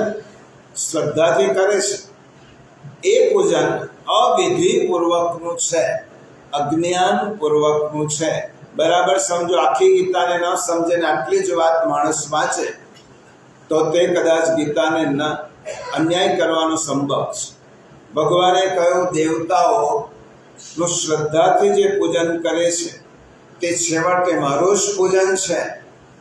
શ્રદ્ધાથી કરે છે. એ પૂજન અવિધિપૂર્વકનું છે, અજ્ઞાનપૂર્વકનું છે. બરાબર સમજો. આખી ગીતાને ન સમજે ને આટલી જ વાત માણસ વાંચે તો તે કદાચ ગીતાને ન અન્યાય કરવાનો સંભવ છે. ભગવાને કહ્યું દેવતાઓનું શ્રદ્ધાથી જે પૂજન કરે છે તે છેવટે મારું જ પૂજન છે.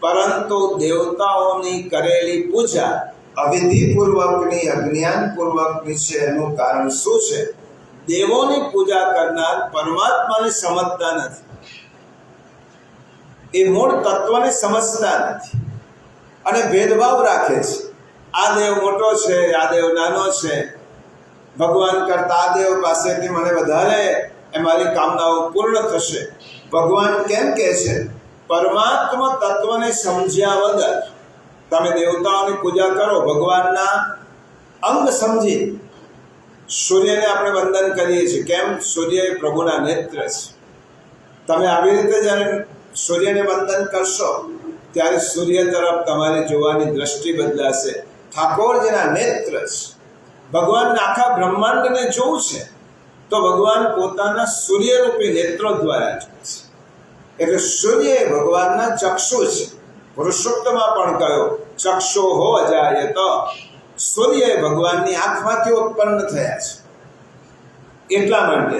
પરંતુ દેવતાઓની કરેલી પૂજા અવિધિપૂર્વકની, અજ્ઞાનપૂર્વકની છે. એનું કારણ શું છે? દેવોની પૂજા કરનાર પરમાત્માને સમજતા નથી, એ મૂળ તત્વને સમજતા નથી અને ભેદભાવ રાખે છે. આ દેવ મોટો છે, આ દેવ નાનો છે. ભગવાન કરતા આ દેવ પાસેથી મને વધારે મારી કામનાઓ પૂર્ણ થશે. ભગવાન કેમ કહે છે? પરમાત્મા તત્વને સમજ્યા વગર તમે દેવતાઓની પૂજા કરો. ભગવાનના અંગ સમજી. સૂર્યને આપણે વંદન કરીએ છીએ. કેમ? સૂર્ય એ પ્રભુના નેત્ર છે. તમે આવી રીતે જ્યારે સૂર્યને વંદન કરશો ત્યારે સૂર્ય તરફ તમારી જોવાની દ્રષ્ટિ બદલાશે. ઠાકોરજીના નેત્ર છે. ભગવાનને આખા બ્રહ્માંડને જોવું છે તો ભગવાન પોતાના સૂર્યરૂપી નેત્રો દ્વારા જુએ છે. એટલે સૂર્ય એ ભગવાનના ચક્ષુ છે. પુરુષોત્તમાં પણ કહ્યો ચક્ષુહો અજાયત. સૂર્ય એ ભગવાનની આંખમાંથી ઉત્પન્ન થયા છે. એટલા માટે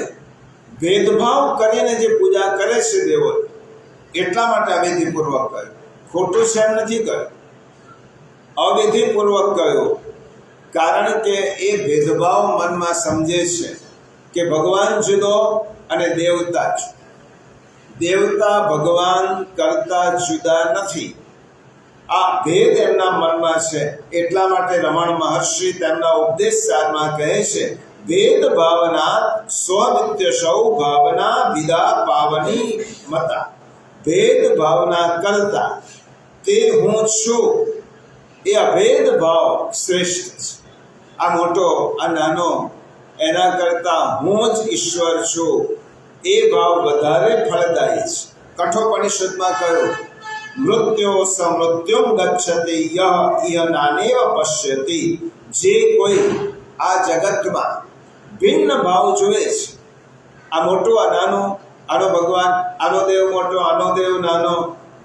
ભેદભાવ કરીને જે પૂજા કરે છે દેવો, એટલા માટે અવિધિપૂર્વક કહ્યું. ખોટું છે એમ નથી કહ્યું, અવિધિપૂર્વક કહ્યું. કારણ કે એ ભેદભાવ મનમાં સમજે છે કે ભગવાન જુદો અને દેવતા જુદો. દેવતા ભગવાન કરતા જુદા નથી. આ ભેદ એમના મનમાં છે. એટલા માટે રમણ મહર્ષિ તેમના ઉપદેશ સારમાં કહે છે ભેદ ભાવના સ્વનિત્ય સૌ ભાવના વિદા પાવની મતા. ભેદ ભાવના કરતા તે હું છું એ અભેદ ભાવ શ્રેષ્ઠ છે. આ મોટો, આ નાનો, એના કરતા હું જ ઈશ્વર છું એ ભાવ વધારે ફળદાયી છે. કઠોપનિષદમાં કહ્યું મૃત્યો સમૃત્યુમ ગચ્છતિ યહ ઇહ નાનેવ પશ્યતિ. જે કોઈ આ જગતમાં ભિન્ન ભાવ જુએ છે, આ મોટો, આ નાનો, આનો ભગવાન, આનો દેવ મોટો, આનો દેવ નાનો,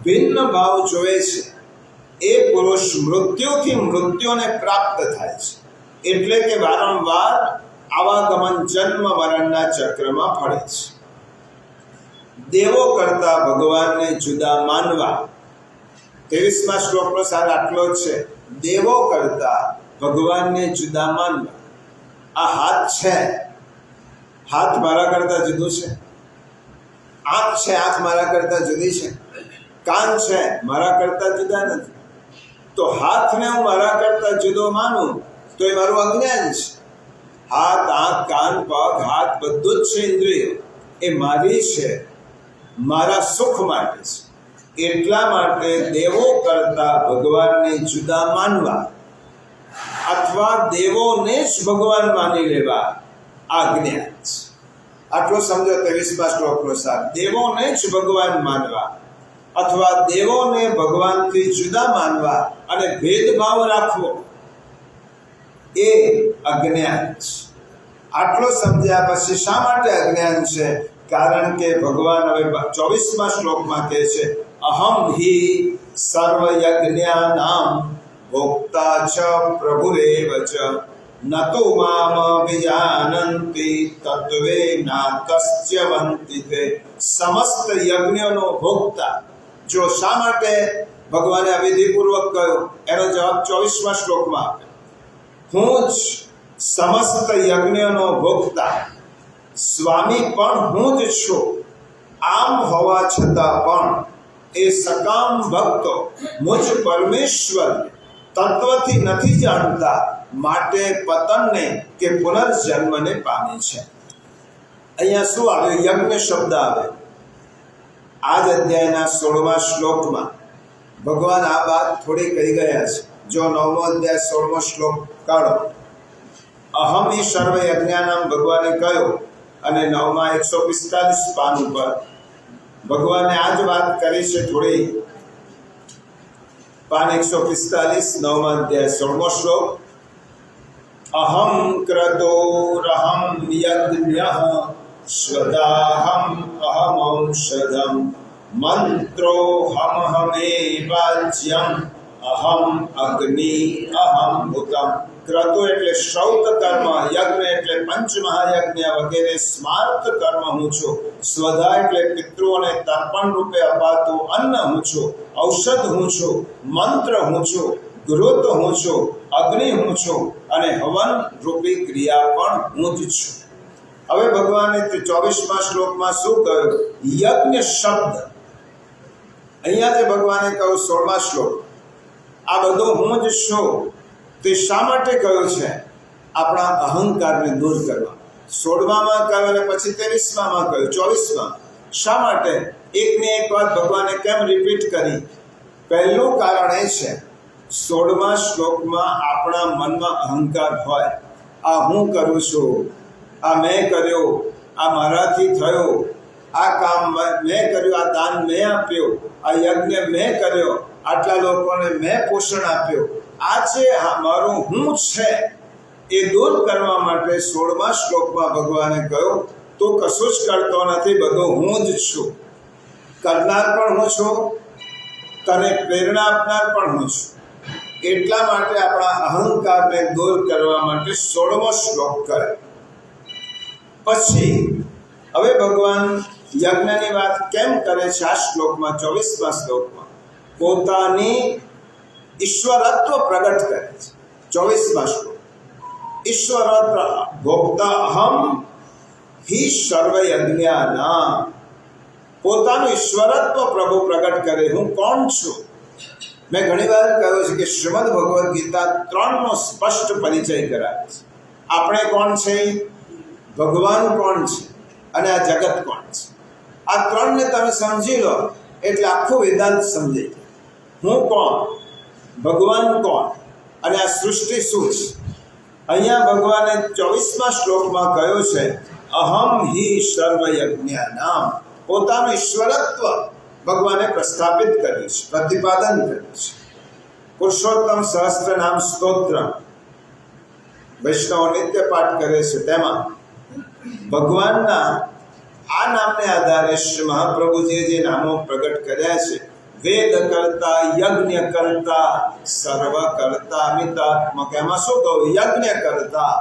ભિન્ન ભાવ જુએ છે, એ પુરુષ મૃત્યુથી મૃત્યુને પ્રાપ્ત થાય છે. એટલે કે વારંવાર આવાગમન જન્મ મરણના ચક્રમાં પડે છે. દેવો કરતા ભગવાનને જુદા માનવા. 23મા શ્લોકનો સાર આટલો જ છે. દેવો કરતા ભગવાનને જુદા માનવા. આ હાથ છે, હાથ મારા કરતા જુદું છે. આંખ છે, આંખ મારા કરતા જુદી છે. કાન છે, મારા કરતા જુદા નથી. તો હાથને હું મારા કરતા જુદો માનું તો એ મારું અજ્ઞાન છે. હાથ, આંખ, કાન, પગ, હાથ બધું જ છે ઇન્દ્રિયો, એ મારી છે, મારા સુખ માટે છે. એટલા માટે દેવો કરતા ભગવાનને જુદા માનવા અથવા દેવોને જ ભગવાન માની લેવા આ જ્ઞાન છે. આટલો સમજો 23મા શ્લોકનો સાર. દેવોને જ ભગવાન માનવા અથવા દેવોને ભગવાનથી જુદા માનવા અને ભેદભાવ રાખવો એ અજ્ઞાન છે. આટલો સમજ્યા પછી શા માટે અજ્ઞાન છે? કારણ કે ભગવાન હવે 24મા શ્લોકમાં કહે છે અહમ હિ સર્વયજ્ઞાનામ ભોક્તા ચ પ્રભુરેવ ચ ન તો મામ વિજાનંતિ તત્વેનાતસ્યવંતિ તે. સમસ્ત યજ્ઞનો ભોગતા. જો શા માટે ભગવાને આ વિધિપૂર્વક કહ્યું એનો જવાબ 24મા શ્લોકમાં આપે. હું જ સમસ્ત યજ્ઞનો ભોગતા, સ્વામી પણ હું જ છું. આમ હોવા છતાં પણ એ સકામ ભક્તો મુજ પરમેશ્વર તત્વથી નથી જાણતા, માટે પતનને કે પુનર્જન્મને પામે છે. અહીંયા શું આવ્યું? યજ્ઞ શબ્દ આવે. આ જ અધ્યાયના 16મા શ્લોકમાં ભગવાન આ વાત થોડી કહી ગયા છે. જો 9મો અધ્યાય 16મો શ્લોક કાઢો, અહમ ઈ સર્વ યજ્ઞાનામ ભગવાને કહ્યું, અને 9મા 145 પાન ઉપર ભગવાને આ જ વાત કરી છે. થોડી પાન 145 9મા અધ્યાય 16મો શ્લોક. અહમ ક્રતોરહમ યજ્ઞઃ સ્વદાહમ અહમૌષધમ મંત્રોહમહમે વાચ્યમ અહમ અગ્નિ અહમ ભૂતમ. ક્રતો એટલે શ્રૌત કર્મ, યજ્ઞ એટલે પંચમહાયજ્ઞ વગેરે સ્માર્ત કર્મ હું છું. સ્વધા એટલે પિતૃઓને તર્પણ રૂપે અપાતું અન્ન હું છું. ઔષધ હું છું. મંત્ર હું છું. ઘૃત હું છું. અગ્નિ હું છું. અને હવન રૂપી ક્રિયા પણ હું જ છું. હવે ભગવાને 24મા શ્લોકમાં શું કહ્યું? યજ્ઞ શબ્દ. અહીંયા જે ભગવાને કહ્યું 16મા શ્લોક, આ બધું હું જ છું. તે શા માટે કહ્યું છે? આપણા અહંકારને દૂર કરવા. 16માં કહ્યું અને પછી 23માં કહ્યું, 24માં શા માટે? એકને એક વાત ભગવાને કેમ રિપીટ કરી? પહેલું કારણ એ છે, 16મા શ્લોકમાં આપણા મનમાં અહંકાર હોય. આ હું કરું છું, આ મેં કર્યું, આ મારાથી થયું, આ કામ મેં કર્યું, આ દાન મેં આપ્યું, આ યજ્ઞ મેં કર્યો, આટલા લોકોને મેં પોષણ આપ્યું. આ જે મારું હું છે એ દૂર કરવા માટે 16મા શ્લોકમાં ભગવાને કહ્યું, તું કશું જ કરતો નથી, બધું હું જ છું. કરનાર પણ હું છું, તને પ્રેરણા આપનાર પણ હું છું. એટલા માટે આપણા અહંકારને દૂર કરવા માટે 16મો શ્લોક કરે. પછી હવે ભગવાન યજ્ઞની વાત કેમ કરે છે આ શ્લોકમાં? 24મા શ્લોકમાં પોતાની ઈશ્વરત્વ પ્રગટ કરે છે. 24મા શ્લોક, ઈશ્વરત્વ ભોક્તા અહમ હિ સર્વ યજ્ઞાનામ. પોતાનું ઈશ્વરત્વ પ્રભુ પ્રગટ કરે. હું કોણ છું? મેં ઘણી વાર કહ્યું છે કે શ્રીમદ ભગવદ્ ગીતા 3નો સ્પષ્ટ પરિચય કરાવે છે. આપણે કોણ છે, ભગવાન કોણ છે, અને આ જગત કોણ છે. આ 3ને તમે સમજી લો એટલે આખું વેદાંત સમજાઈ જાય. હું કોણ, ભગવાન કોણ, અને આ સૃષ્ટિ શું છે. અહીંયા ભગવાને 24મા શ્લોકમાં કહ્યું છે, અહમ હિ સર્વ યજ્ઞાનામ. પોતાનું ઈશ્વરત્વ ભગવાને પ્રસ્થાપિત કર્યું છે, પ્રતિપાદન કર્યું છે. પુરુષોત્તમ સહસ્ત્ર નામ સ્તોત્ર વૈષ્ણવ નિત્ય પાઠ કરે છે. તેમાં ભગવાનના આ નામને આધારે શ્રી મહાપ્રભુજીએ જે નામો પ્રગટ કર્યા છે, વેદ કરતા, યજ્ઞ કરતા, સર્વ કરતા, મિતાત્મક. એમાં શું કહ્યું? યજ્ઞ કરતા.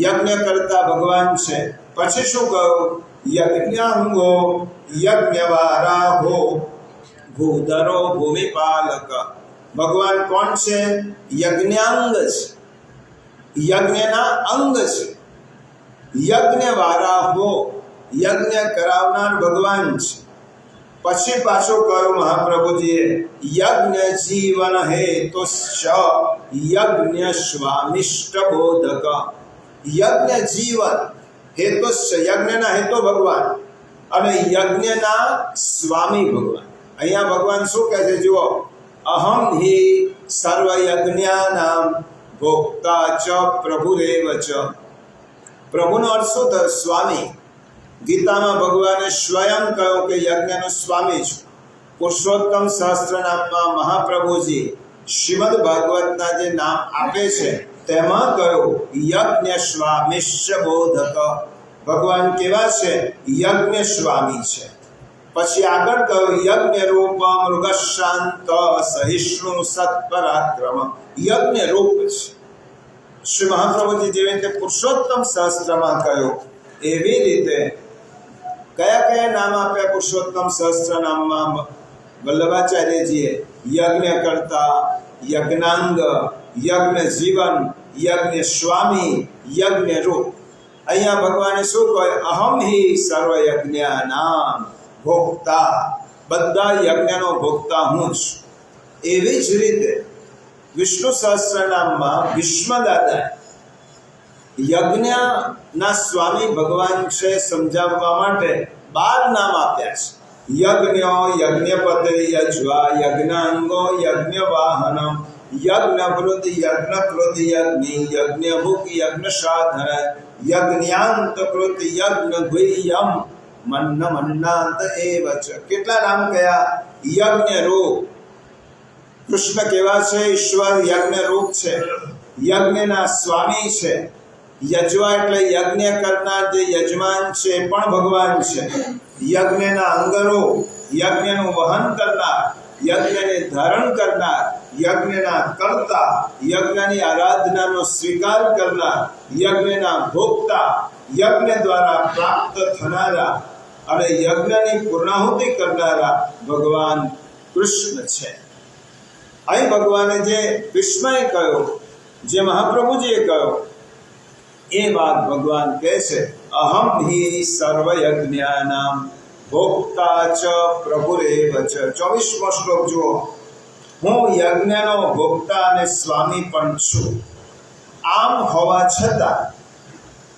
યજ્ઞ કરતા ભગવાન છે. પછી શું કહ્યું? યજ્ઞાંગો યજ્ઞવારાહો ભૂધરો ભૂમિપાલક. ભગવાન કોણ છે? યજ્ઞાંગ છે, યજ્ઞના અંગ છે. યજ્ઞવારાહો, યજ્ઞ કરાવનાર ભગવાન છે. પછી પાછો કહ્યું મહાપ્રભુજીએ, યજ્ઞ જીવન હેતુશ્ચ યજ્ઞ સ્વામિષ્ટ બોધક. યજ્ઞ જીવન હેતુશ્ચ, યજ્ઞના હેતુ ભગવાન અને યજ્ઞના સ્વામી ભગવાન. અહીંયા ભગવાન શું કહે છે? જુઓ, અહમ હિ સર્વ યજ્ઞાનામ ભોક્તા ચ પ્રભુરેવ ચ. પ્રભુનો અર્થ શું થયો? સ્વામી. ગીતામાં ભગવાને સ્વયં કહ્યું કે યજ્ઞનો સ્વામી છું. પુરુષોત્તમ સહસ્ત્ર નામમાં મહાપ્રભુજી શ્રીમદ ભાગવતના જે નામ આપે છે તેમાં કહ્યું યજ્ઞ સ્વામિશ્ચ બોધક. ભગવાન કેવા છે? યજ્ઞ સ્વામી છે. પછી આગળ કહ્યું યજ્ઞ રૂપ મૃગશાંત સહિષ્ણુ સત્પરાક્રમ. યજ્ઞ રૂપ છે. શ્રી મહાપ્રભુજી જેવી રીતે પુરુષોત્તમ સહસ્ત્રમાં કહ્યું એવી રીતે કયા કયા નામ આપ્યા પુરુષોત્તમ સહસ્ત્ર નામમાં વલ્લભાચાર્યજીએ? યજ્ઞ કરતા, યજ્ઞાંગ, યજ્ઞ જીવન, યજ્ઞ સ્વામી, યજ્ઞ રૂપ. અહીંયા ભગવાને શું કહ્યું? અહમ હિ સર્વ યજ્ઞાનામ ભોક્તા. બધા યજ્ઞનો ભોક્તા હું છું. એવી જ રીતે વિષ્ણુ સહસ્રનામમાં ભીષ્મદાદાએ યજ્ઞના સ્વામી ભગવાન છે સમજાવવા માટે 12 નામ આપ્યા છે. યજ્ઞો યજ્ઞપતિ યજ્વા, યજ્ઞાંગો યજ્ઞવાહનમ, યજ્ઞભૃત યજ્ઞકૃત યજ્ઞી, યજ્ઞભુક યજ્ઞસાધન, યજ્ઞાંતકૃત યજ્ઞગુહ્યમ, મન્નાંત એવ ચ. કેટલા નામ કયા? યજ્ઞ રૂપ. કૃષ્ણ કેવા છે? ઈશ્વર યજ્ઞ રૂપ છે, યજ્ઞના સ્વામી છે. યજવા એટલે યજ્ઞ કરનાર, જે યજમાન છે એ પણ ભગવાન છે. યજ્ઞના અંગરૂપ, યજ્ઞનું વહન કરનાર, યજ્ઞને ધારણ કરનાર, યજ્ઞના કર્તા, યજ્ઞની આરાધનાનો સ્વીકાર કરનાર, યજ્ઞના ભોગતા, યજ્ઞ દ્વારા પ્રાપ્ત થનારા અને યજ્ઞની પૂર્ણાહુતિ કરનારા ભગવાન કૃષ્ણ છે. અહીં ભગવાને જે કૃષ્ણએ કહ્યો, જે મહાપ્રભુજીએ કહ્યો, એ વાત ભગવાન કહે છે અહમ હિ સર્વ યજ્ઞાનામ ભોક્તા ચ પ્રભુરેવ ચ. 24મો શ્લોક જુઓ. હું યજ્ઞનો ભોક્તા અને સ્વામી પણ છું. આમ હોવા છતાં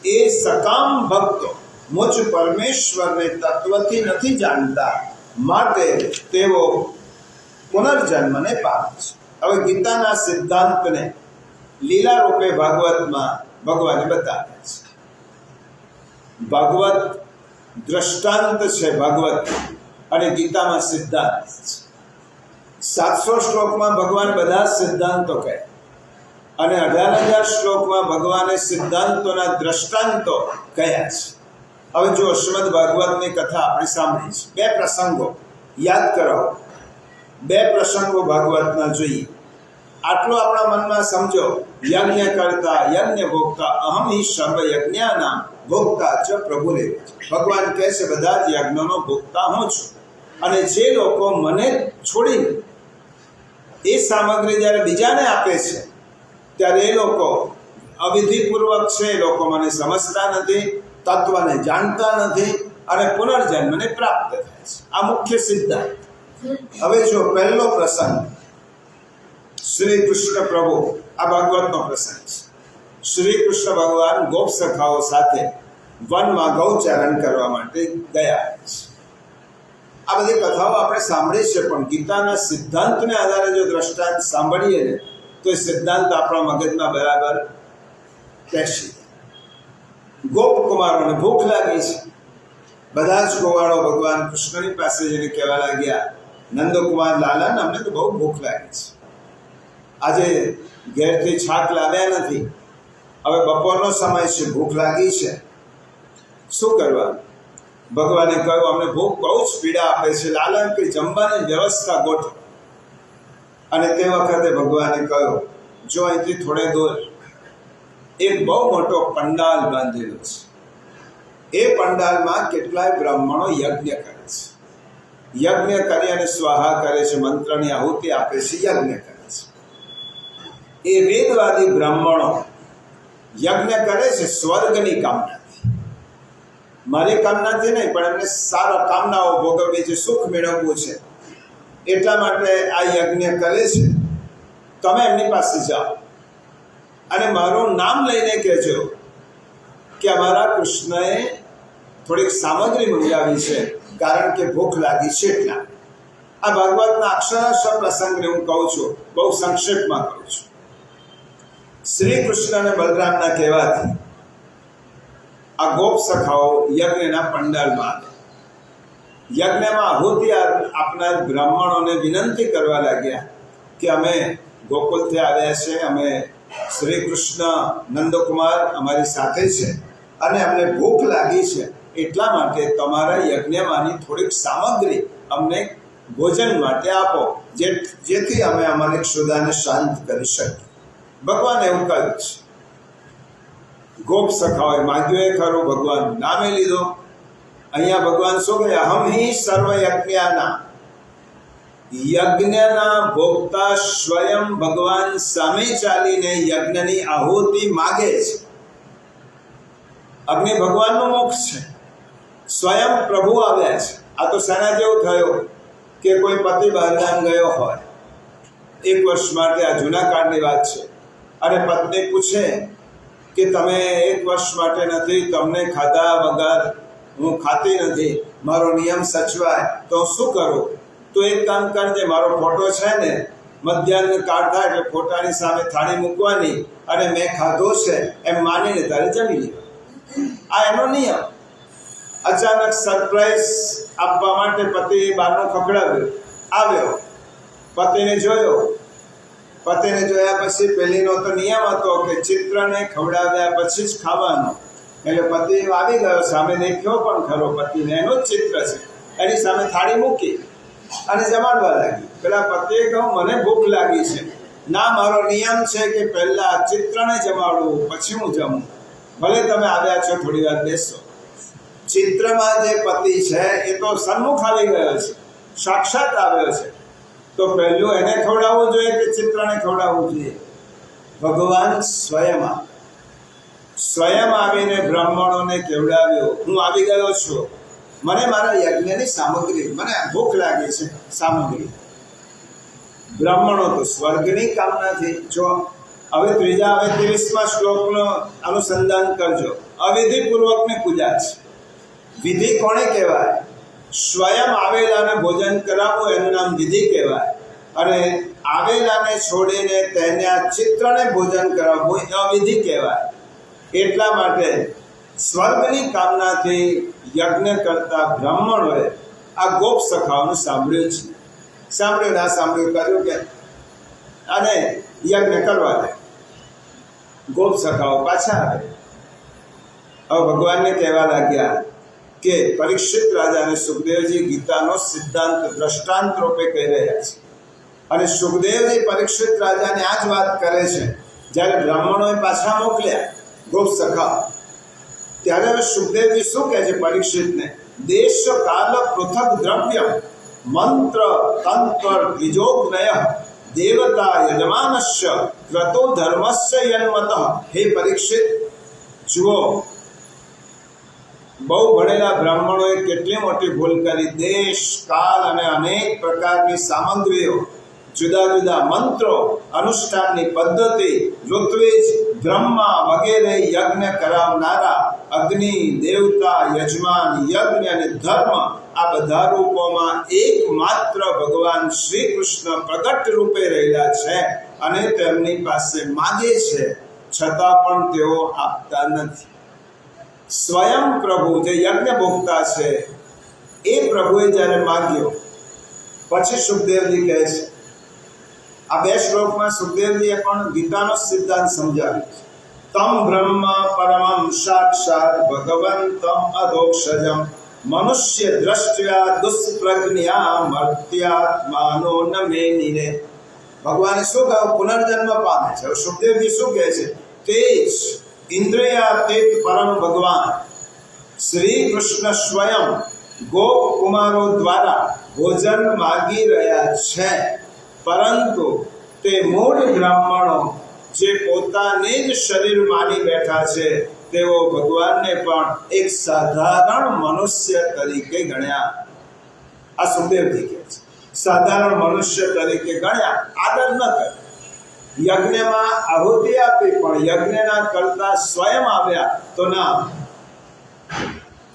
એ સકામ ભક્તો મુજ પરમેશ્વરને તત્વથી નથી જાણતા, માટે તેઓ પુનર્જન્મને પામે છે. હવે ગીતાના સિદ્ધાંતને લીલા રૂપે ભાગવતમાં ભગવાને બતાવ્યા છે. ભાગવત દ્રષ્ટાંત છે, ભાગવત, અને ગીતામાં સિદ્ધાંત છે. 700 શ્લોકમાં ભગવાન બધા સિદ્ધાંતો કહે અને 18,000 શ્લોકમાં ભગવાને સિદ્ધાંતોના દ્રષ્ટાંતો કહ્યા છે. હવે જો શ્રીમદ ભાગવતની કથા આપણે સાંભળી છે. 2 પ્રસંગો યાદ કરાવો. 2 પ્રસંગો ભાગવતના જોઈએ. આટલો આપણા મનમાં સમજો. યજ્ઞ કરતા, યજ્ઞ ભોગતા, અહમ હિ સર્વ યજ્ઞાનામ ભોગતા ચ પ્રભુરેવ. ભગવાન કહે છે બધા જ યજ્ઞનો ભોગતા હું છું. અને જે લોકો મને છોડીને એ સામગ્રી જ્યારે બીજાને આપે છે ત્યારે એ લોકો અવિધિપૂર્વક છે, એ લોકો મને સમજતા નથી, તત્વને જાણતા નથી અને પુનર્જન્મને પ્રાપ્ત થાય છે. આ મુખ્ય સિદ્ધાંત. હવે જો પહેલો પ્રસંગ શ્રી કૃષ્ણ પ્રભુ, આ ભાગવતનો પ્રસંગ છે. શ્રી કૃષ્ણ ભગવાન ગોપ સખાઓ સાથે વનમાં ગૌચરણ કરવા માટે ગયા છે. આ બધી કથાઓ આપણે સાંભળી છે, પણ ગીતાના સિદ્ધાંતને આધારે જો દ્રષ્ટાંત સાંભળીએ ને તો એ સિદ્ધાંત આપણા મગજમાં બરાબર બેસી. ગોપ કુમારોને ભૂખ લાગી છે. બધા જ ગોવાળો ભગવાન કૃષ્ણની પાસે જઈને કહેવા લાગ્યા, નંદકુમાર લાલા, અમને તો બહુ ભૂખ લાગી છે. આજે ઘેરથી છાક લાવ્યા નથી. હવે બપોરનો સમય છે, ભૂખ લાગી છે, શું કરવાનું? ભગવાને કહ્યું અમને ભૂખ બહુ જ પીડા આપે છે, લાલા કે જમવાની વ્યવસ્થા ગોઠવો. અને તે વખતે ભગવાને કહ્યું જો અહીંથી થોડે દૂર એક બહુ મોટો પંડાલ બાંધેલો છે. એ પંડાલમાં કેટલાય બ્રાહ્મણો યજ્ઞ કરે છે. યજ્ઞ કરી અને સ્વાહા કરે છે, મંત્રની આહુતિ આપે છે, યજ્ઞ કરે છે. એ વેદવાદી બ્રાહ્મણો યજ્ઞ કરે છે સ્વર્ગની કામનાથી, મારી કામનાથી નહીં, પણ એમને સારા કામનાઓ ભોગવવી છે, સુખ મેળવવું છે, એટલા માટે આ યજ્ઞ કરે છે. તમે એમની પાસે જાઓ અને મારું નામ લઈને કહેજો કે અમારા કૃષ્ણએ થોડીક સામગ્રી મંગાવી છે, કારણ કે ભૂખ લાગી છે એટલા. આ ભાગવતના અક્ષરશઃ પ્રસંગને હું કહું છું, બહુ સંક્ષેપમાં કહું છું. શ્રી કૃષ્ણ અને બલરામના કહેવાથી આ ગોપ સખાઓ યજ્ઞના પંડાલમાં આવે. યજ્ઞમાં આહુતિ આપનાર બ્રાહ્મણોને વિનંતી કરવા લાગ્યા કે અમે ગોકુલથી આવ્યા છે, અમે શ્રી કૃષ્ણ નંદકુમાર અમારી સાથે છે અને અમને ભૂખ લાગી છે, એટલા માટે તમારા યજ્ઞમાંની થોડીક સામગ્રી અમને ભોજન માટે આપો, જેથી અમે અમારી ક્ષુધાને શાંત કરી શકીએ. ભગવાન એવું કહ્યું છે. ગોપ સખાઓએ માગ્યું એ ખરું, ભગવાન નામે લીધો. અહીંયા ભગવાન શું કહે? અહમ હિ સર્વ યજ્ઞાના. યજ્ઞના ભોગતા સ્વયં ભગવાન સામે ચાલીને યજ્ઞની આહુતિ માગે છે. અગ્નિ ભગવાનનો મોક્ષ છે, સ્વયં પ્રભુ આવ્યા છે. આ તો શાના જેવું થયું કે કોઈ પતિ બહારગામ ગયો હોય, 1 વર્ષ માટે, આ જૂના કાળની વાત છે, અને પત્ની પૂછે કે તમે 1 વર્ષ માટે નથી, તમને ખાધા વગર હું ખાતી નથી, મારો નિયમ સચવાય તો શું કરું? તો એક કામ કરજે, મારો ફોટો છે ને, મધ્યાહન કાળ થાય એટલે ફોટાની સામે થાળી મૂકવાની અને મેં ખાધો છે એમ માનીને તારે જમી લેવાનું. આ એનો નિયમ. અચાનક સરપ્રાઈઝ આપવા માટે પતિ બહારનો ખખડાવ્યો, આવ્યો, પતિને જોયો. પતિને જોયા પછી પેલીનો તો નિયમ હતો કે ચિત્રને ખવડાવ્યા પછી જ ખાવાનો. એટલે પતિ આવી ગયો, સામે દેખ્યો પણ ખરો પતિને, એનું જ ચિત્ર છે, એની સામે થાળી મૂકી અને જમાડવા લાગી. પેલા પતિએ કહ્યું મને ભૂખ લાગી છે. ના, મારો નિયમ છે કે પહેલા ચિત્રને જમાડવું પછી હું જમું. ભલે તમે આવ્યા છો, થોડી વાર બેસો. ચિત્રમાં જે પતિ છે એ તો સન્મુખ આવી ગયો છે, સાક્ષાત આવ્યો છે, તો પહેલું એને ખવડાવવું જોઈએ કે ચિત્રને ખવડાવવું જોઈએ? ભગવાન સ્વયં આવીને બ્રાહ્મણોને કેવડાવ્યો, હું આવી ગયો છું, મને મારા યજ્ઞની સામગ્રી, મને ભૂખ લાગી છે, સામગ્રી. બ્રાહ્મણો તો સ્વર્ગની કામનાથી. જો હવે 23મા શ્લોકનો અનુસંધાન કરજો. અવિધિપૂર્વકની પૂજા છે. વિધિ કોને કહેવાય? સ્વયં આવેલાને ભોજન કરાવવું એનું નામ વિધિ કહેવાય. અને આવેલાને છોડીને તેના ચિત્રને ભોજન કરાવવું એ અવિધિ કહેવાય. એટલા માટે સ્વર્ગની કામનાથી યજ્ઞ કરતા બ્રાહ્મણોએ આ ગોપ સખાઓનું સાંભળ્યું છે. સાંભળ્યું ના સાંભળ્યું, કર્યું કે અને યજ્ઞ કરવા દે. ગોપ સખાઓ પાછા આવે. હવે ભગવાનને કહેવા લાગ્યા કે પરીક્ષિત રાજાને સુખદેવજી ગીતાનો સિદ્ધાંત દ્રષ્ટાંત રૂપે કહી રહ્યા છે. અને સુખદેવજી પરીક્ષિત રાજાને આ જ વાત કરે છે. જ્યારે બ્રાહ્મણોએ પાછા મોકલ્યા ગોપ સખા, ત્યારે હવે સુખદેવજી શું કહે છે પરીક્ષિતને? દેશ કાલ પૃથક દ્રવ્ય મંત્ર તંત્ર દ્વિજોગ્નય દેવતા યજમાનસ્ય ક્રતો ધર્મસ્ય યન્મતઃ. હે પરીક્ષિત, જુઓ, બહુ ભણેલા બ્રાહ્મણોએ કેટલી મોટી ભૂલ કરી. દેશ, કાળ અને અનેક પ્રકારની સામગ્રીઓ, જુદા જુદા મંત્રો, અનુષ્ઠાનની પદ્ધતિ, ઋત્વિજ, બ્રહ્મા વગેરે યજ્ઞ કરાવનારા અગ્નિ, દેવતા, યજમાન, યજ્ઞ અને ધર્મ, આ બધા રૂપોમાં એકમાત્ર ભગવાન શ્રી કૃષ્ણ પ્રગટ રૂપે રહેલા છે અને તેમની પાસે માગે છે, છતાં પણ તેઓ આપતા નથી. સ્વયં પ્રભુ જે યજ્ઞ ભોગતા છે એ પ્રભુએ જ્યારે માગ્યો, પછી સુખદેવજી કહે છે, આ 2 શ્લોકમાં સુખદેવજીએ પણ ગીતાનો સિદ્ધાંત સમજાવ્યો છે. તમ બ્રહ્મ પરમં સાક્ષાત ભગવંતમ અધોક્ષજમ મનુષ્ય દ્રષ્ટ્યા દુષ્પ્રજ્ઞા મર્ત્યાત્માનો ન મેનિરે. ભગવાને શું કહ્યું? પુનર્જન્મ પામે છે. સુખદેવજી શું કહે છે? તેજ ઇન્દ્રિયાતીત પરમ ભગવાન શ્રી કૃષ્ણ સ્વયં ગોપ કુમારો દ્વારા ભોજન માગી રહ્યા છે, પરંતુ તે મૂળ બ્રાહ્મણો જે પોતાને જ શરીર માની બેઠા છે, તેઓ ભગવાનને પણ એક સાધારણ મનુષ્ય તરીકે ગણ્યા. આ સુખદેવજી કહે છે, સાધારણ મનુષ્ય તરીકે ગણ્યા, આદર ન કરે. યજ્ઞમાં આહુતિ આપી પણ યજ્ઞના કરતા સ્વયં આવ્યા તો ના.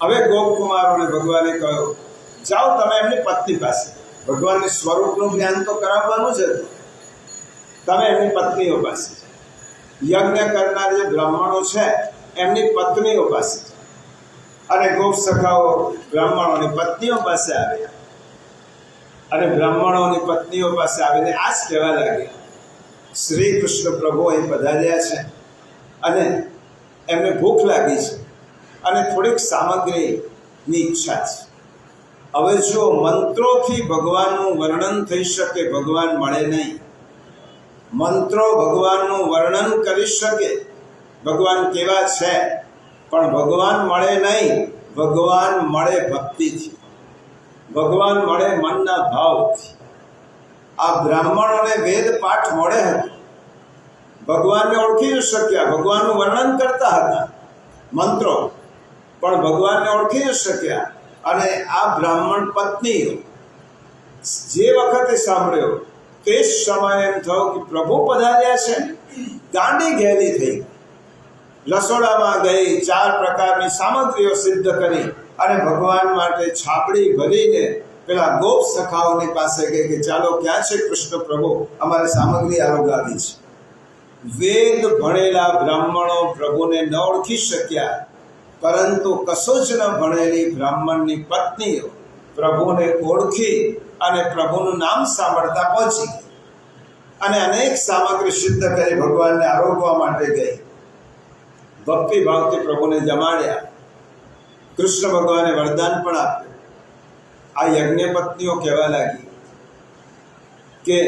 હવે ગોપકુમારોને ભગવાને કહ્યું, જાઓ તમે એમની પત્ની પાસે. ભગવાનને સ્વરૂપનું જ્ઞાન તો કરાવવાનું જ હતું. તમે એમની પત્નીઓ પાસે, યજ્ઞ કરનાર જે બ્રાહ્મણો છે એમની પત્નીઓ પાસે. અને ગોપ સખાઓ બ્રાહ્મણોની પત્નીઓ પાસે આવ્યા અને બ્રાહ્મણોની પત્નીઓ પાસે આવીને આ જ કહેવા લાગ્યા, શ્રી કૃષ્ણ પ્રભુ અહીં પધાર્યા છે અને એમને ભૂખ લાગી છે અને થોડીક સામગ્રી ની ઈચ્છા છે. હવે જો મંત્રોથી ભગવાનનું વર્ણન થઈ શકે, ભગવાન મળે નહીં. મંત્રો ભગવાનનું વર્ણન કરી શકે, ભગવાન કેવા છે, પણ ભગવાન મળે નહીં. ભગવાન મળે ભક્તિથી, ભગવાન મળે મનના ભાવથી. આ બ્રાહ્મણોને વેદ પાઠ મળે હતો, ભગવાનને ઓળખી ન શક્યા, ભગવાનનું વર્ણન કરતા હતા મંત્રો, પણ ભગવાનને ઓળખી ન શક્યા. અને આ બ્રાહ્મણ પત્નીઓ જે વખતે સાંભળ્યો તે જ સમયે એમ થયું કે પ્રભુ પધાર્યા છે. ગાંડી ઘેલી થઈ, રસોડામાં ગઈ, 4 પ્રકારની સામગ્રીઓ સિદ્ધ કરી અને ભગવાન માટે છાપડી ભરીને પેલા ગોપ સખાઓની પાસે ગઈ કે ચાલો ક્યાં છે કૃષ્ણ પ્રભુ, અમારે સામગ્રી આરોગાવી છે. વેદ ભણેલા બ્રાહ્મણો પ્રભુને ન ઓળખી શક્યા, પરંતુ કશું જ ન ભણેલી બ્રાહ્મણની પત્નીઓ પ્રભુને ઓળખી અને પ્રભુનું નામ સાંભળતા પહોંચી ગઈ અને અનેક સામગ્રી સિદ્ધ કરી ભગવાનને આરોગવા માટે ગઈ. ભક્તિ ભાવથી પ્રભુને જમાડ્યા. કૃષ્ણ ભગવાને વરદાન પણ આપ્યું. આ યજ્ઞ પત્નીઓ કહેવા લાગી કે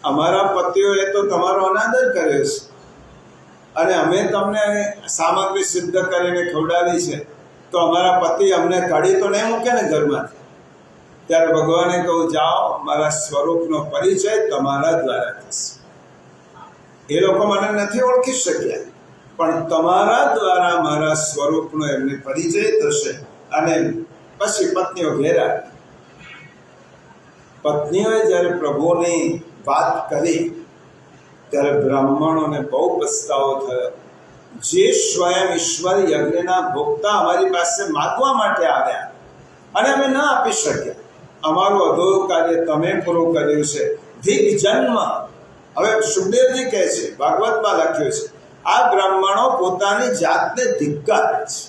અમારા પતિઓએ તો તમારો અનાદર કર્યો છે અને અમે તમને સામગ્રી સિદ્ધ કરીને ખવડાવી છે, તો અમારા પતિ અમને કાઢી તો નહીં મૂકે ને ઘરમાંથી. ત્યારે ભગવાને કહ્યું, જાઓ, મારા સ્વરૂપનો પરિચય તમારા દ્વારા થશે. એ લોકો મને નથી ઓળખી શક્યા, પણ તમારા દ્વારા મારા સ્વરૂપનો એમને પરિચય થશે. અને પછી પત્નીઓ ઘેર આવી. પત્નીઓએ જ્યારે પ્રભુની વાત કરી ત્યારે બ્રાહ્મણોને બહુ પસ્તાવો થયો. જે સ્વયં ઈશ્વર યજ્ઞના ભોગતા અમારી પાસે માગવા માટે આવ્યા અને અમે ન આપી શક્યા, અમારું અધૂરું કાર્ય તમે પૂરું કર્યું છે. ધિક જન્મ. હવે સુખદેવજી કહે છે, ભાગવતમાં લખ્યું છે, આ બ્રાહ્મણો પોતાની જાતને ધિક્કારે છે.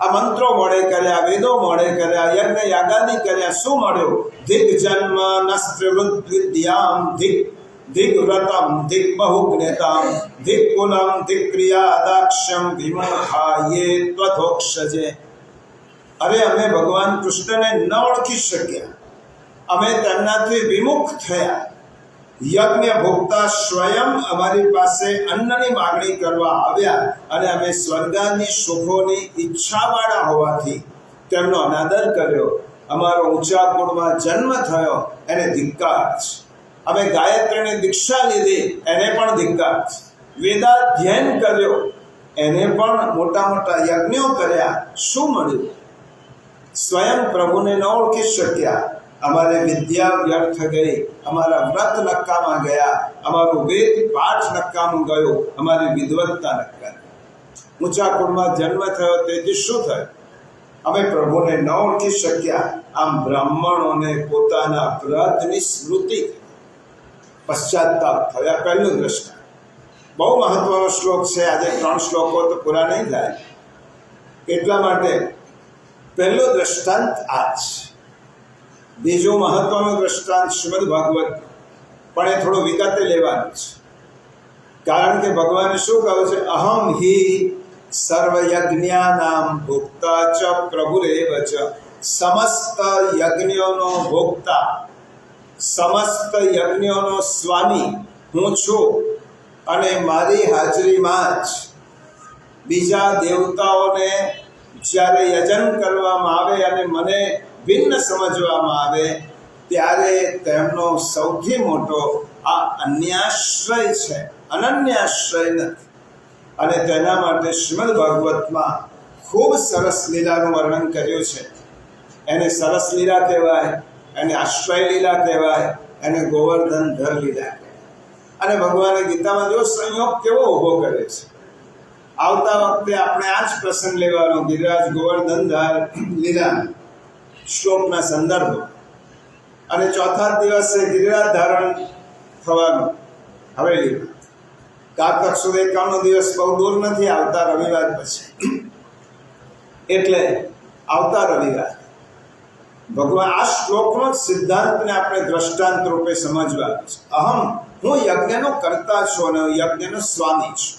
આ મંત્રો મોડે કર્યા, વેદો મોડે કર્યા, યજ્ઞ યાગાદિ કર્યા, શું મળ્યું? ધિક જન્મ નસ્ત્રવૃદ્ધ વિદ્યામ ધિક ધિક વ્રતમ ધિક બહુજ્ઞતામ ધિક કુલમ ધિક ક્રિયા દાક્ષ્યમ વિમુખાયે ત્વધોક્ષજે. અરે અમે ભગવાન કૃષ્ણને ન ઓળખી શક્યા, અમે તેમનાથી વિમુખ થયા. યજ્ઞ ભોગતા સ્વયં અમારી પાસે અન્નની માગણી કરવા આવ્યા અને અમે સ્વર્ગાદી સુખોની ઈચ્છાવાળા હોવાથી તેમનો અનાદર કર્યો. અમારો ઊંચા કુળમાં જન્મ થયો એને ધિક્કાર છે. અમે ગાયત્રીની દીક્ષા લીધી એને પણ ધિક્કાર છે. વેદાધ્યયન કર્યો એને પણ મોટા મોટા યજ્ઞો કર્યા, શું મળ્યું? સ્વયં પ્રભુને ન ઓળખી શક્યા. અમારે વિદ્યા વ્યર્થ ગઈ, અમારા વ્રત નકામા ગયા, અમારું વેદ પાઠ નકામું ગયું, અમારી વિદ્વત્તા નકામી. ઊંચા કુળમાં જન્મ થયો તેથી શું થયું? અમે પ્રભુને ન ઓળખી શક્યા. આમ બ્રાહ્મણોને પોતાના અપરાધની સ્મૃતિ, પશ્ચાતાપ થયા. પહેલું દ્રષ્ટાંત બહુ મહત્વનો શ્લોક છે. આજે 3 શ્લોકો તો પૂરા નહીં થાય, એટલા માટે પહેલો દ્રષ્ટાંત આ છે. બીજો મહત્વનો દ્રષ્ટાંત શ્રીમદ ભાગવત, પણ એ થોડો વિગતે લેવાનું છે. કારણ કે ભગવાને શું કહ્યું છે? અહમ હિ સર્વયજ્ઞાનામ ભોક્તા ચ પ્રભુરેવ ચ. સમસ્ત યજ્ઞોનો ભોક્તા, સમસ્ત યજ્ઞોનો સ્વામી હું છું. અને મારી હાજરીમાં જ બીજા દેવતાઓને જ્યારે યજન કરવામાં આવે અને મને ભિન્ન સમજવામાં આવે ત્યારે તેમનો સૌથી મોટો આ અન્યાશ્રય છે, અનન્યાશ્રય નથી. અને તેના માટે શ્રીમદ ભાગવતમાં ખૂબ સરસ લીલાનું વર્ણન કર્યું છે. એને સરસ લીલા કહેવાય, એને આશ્રય લીલા કહેવાય, એને ગોવર્ધન ધર લીલા કહેવાય. અને ભગવાને ગીતામાં જો સંયોગ કેવો ઊભો કરે છે. આવતા વખતે આપણે આ જ પ્રસંગ લેવાનો, ગિરિરાજ ગોવર્ધન ધર લીલા શ્લોકના સંદર્ભ. અને ચોથા દિવસે ગિરિરાજ ધારણ થવાનું હવેલીમાં. કારતક સુદ 51નો દિવસ બહુ દૂર નથી, આવતા રવિવાર પછી. એટલે આવતા રવિવાર ભગવાન આ શ્લોકનો જ સિદ્ધાંતને આપણે દ્રષ્ટાંત રૂપે સમજવાનું છે. અહમ, હું યજ્ઞનો કર્તા છું અને યજ્ઞનો સ્વામી છું.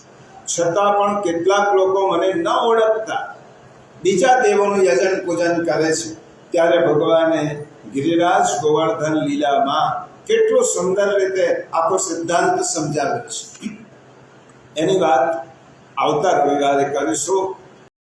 છતાં પણ કેટલાક લોકો મને ન ઓળખતા બીજા દેવોનું યજન પૂજન કરે છે ત્યારે ભગવાને ગિરિરાજ ગોવર્ધન લીલામાં કેટલું સુંદર રીતે આખો સિદ્ધાંત સમજાવે છે. એની વાત આવતા રવિવારે કરીશું.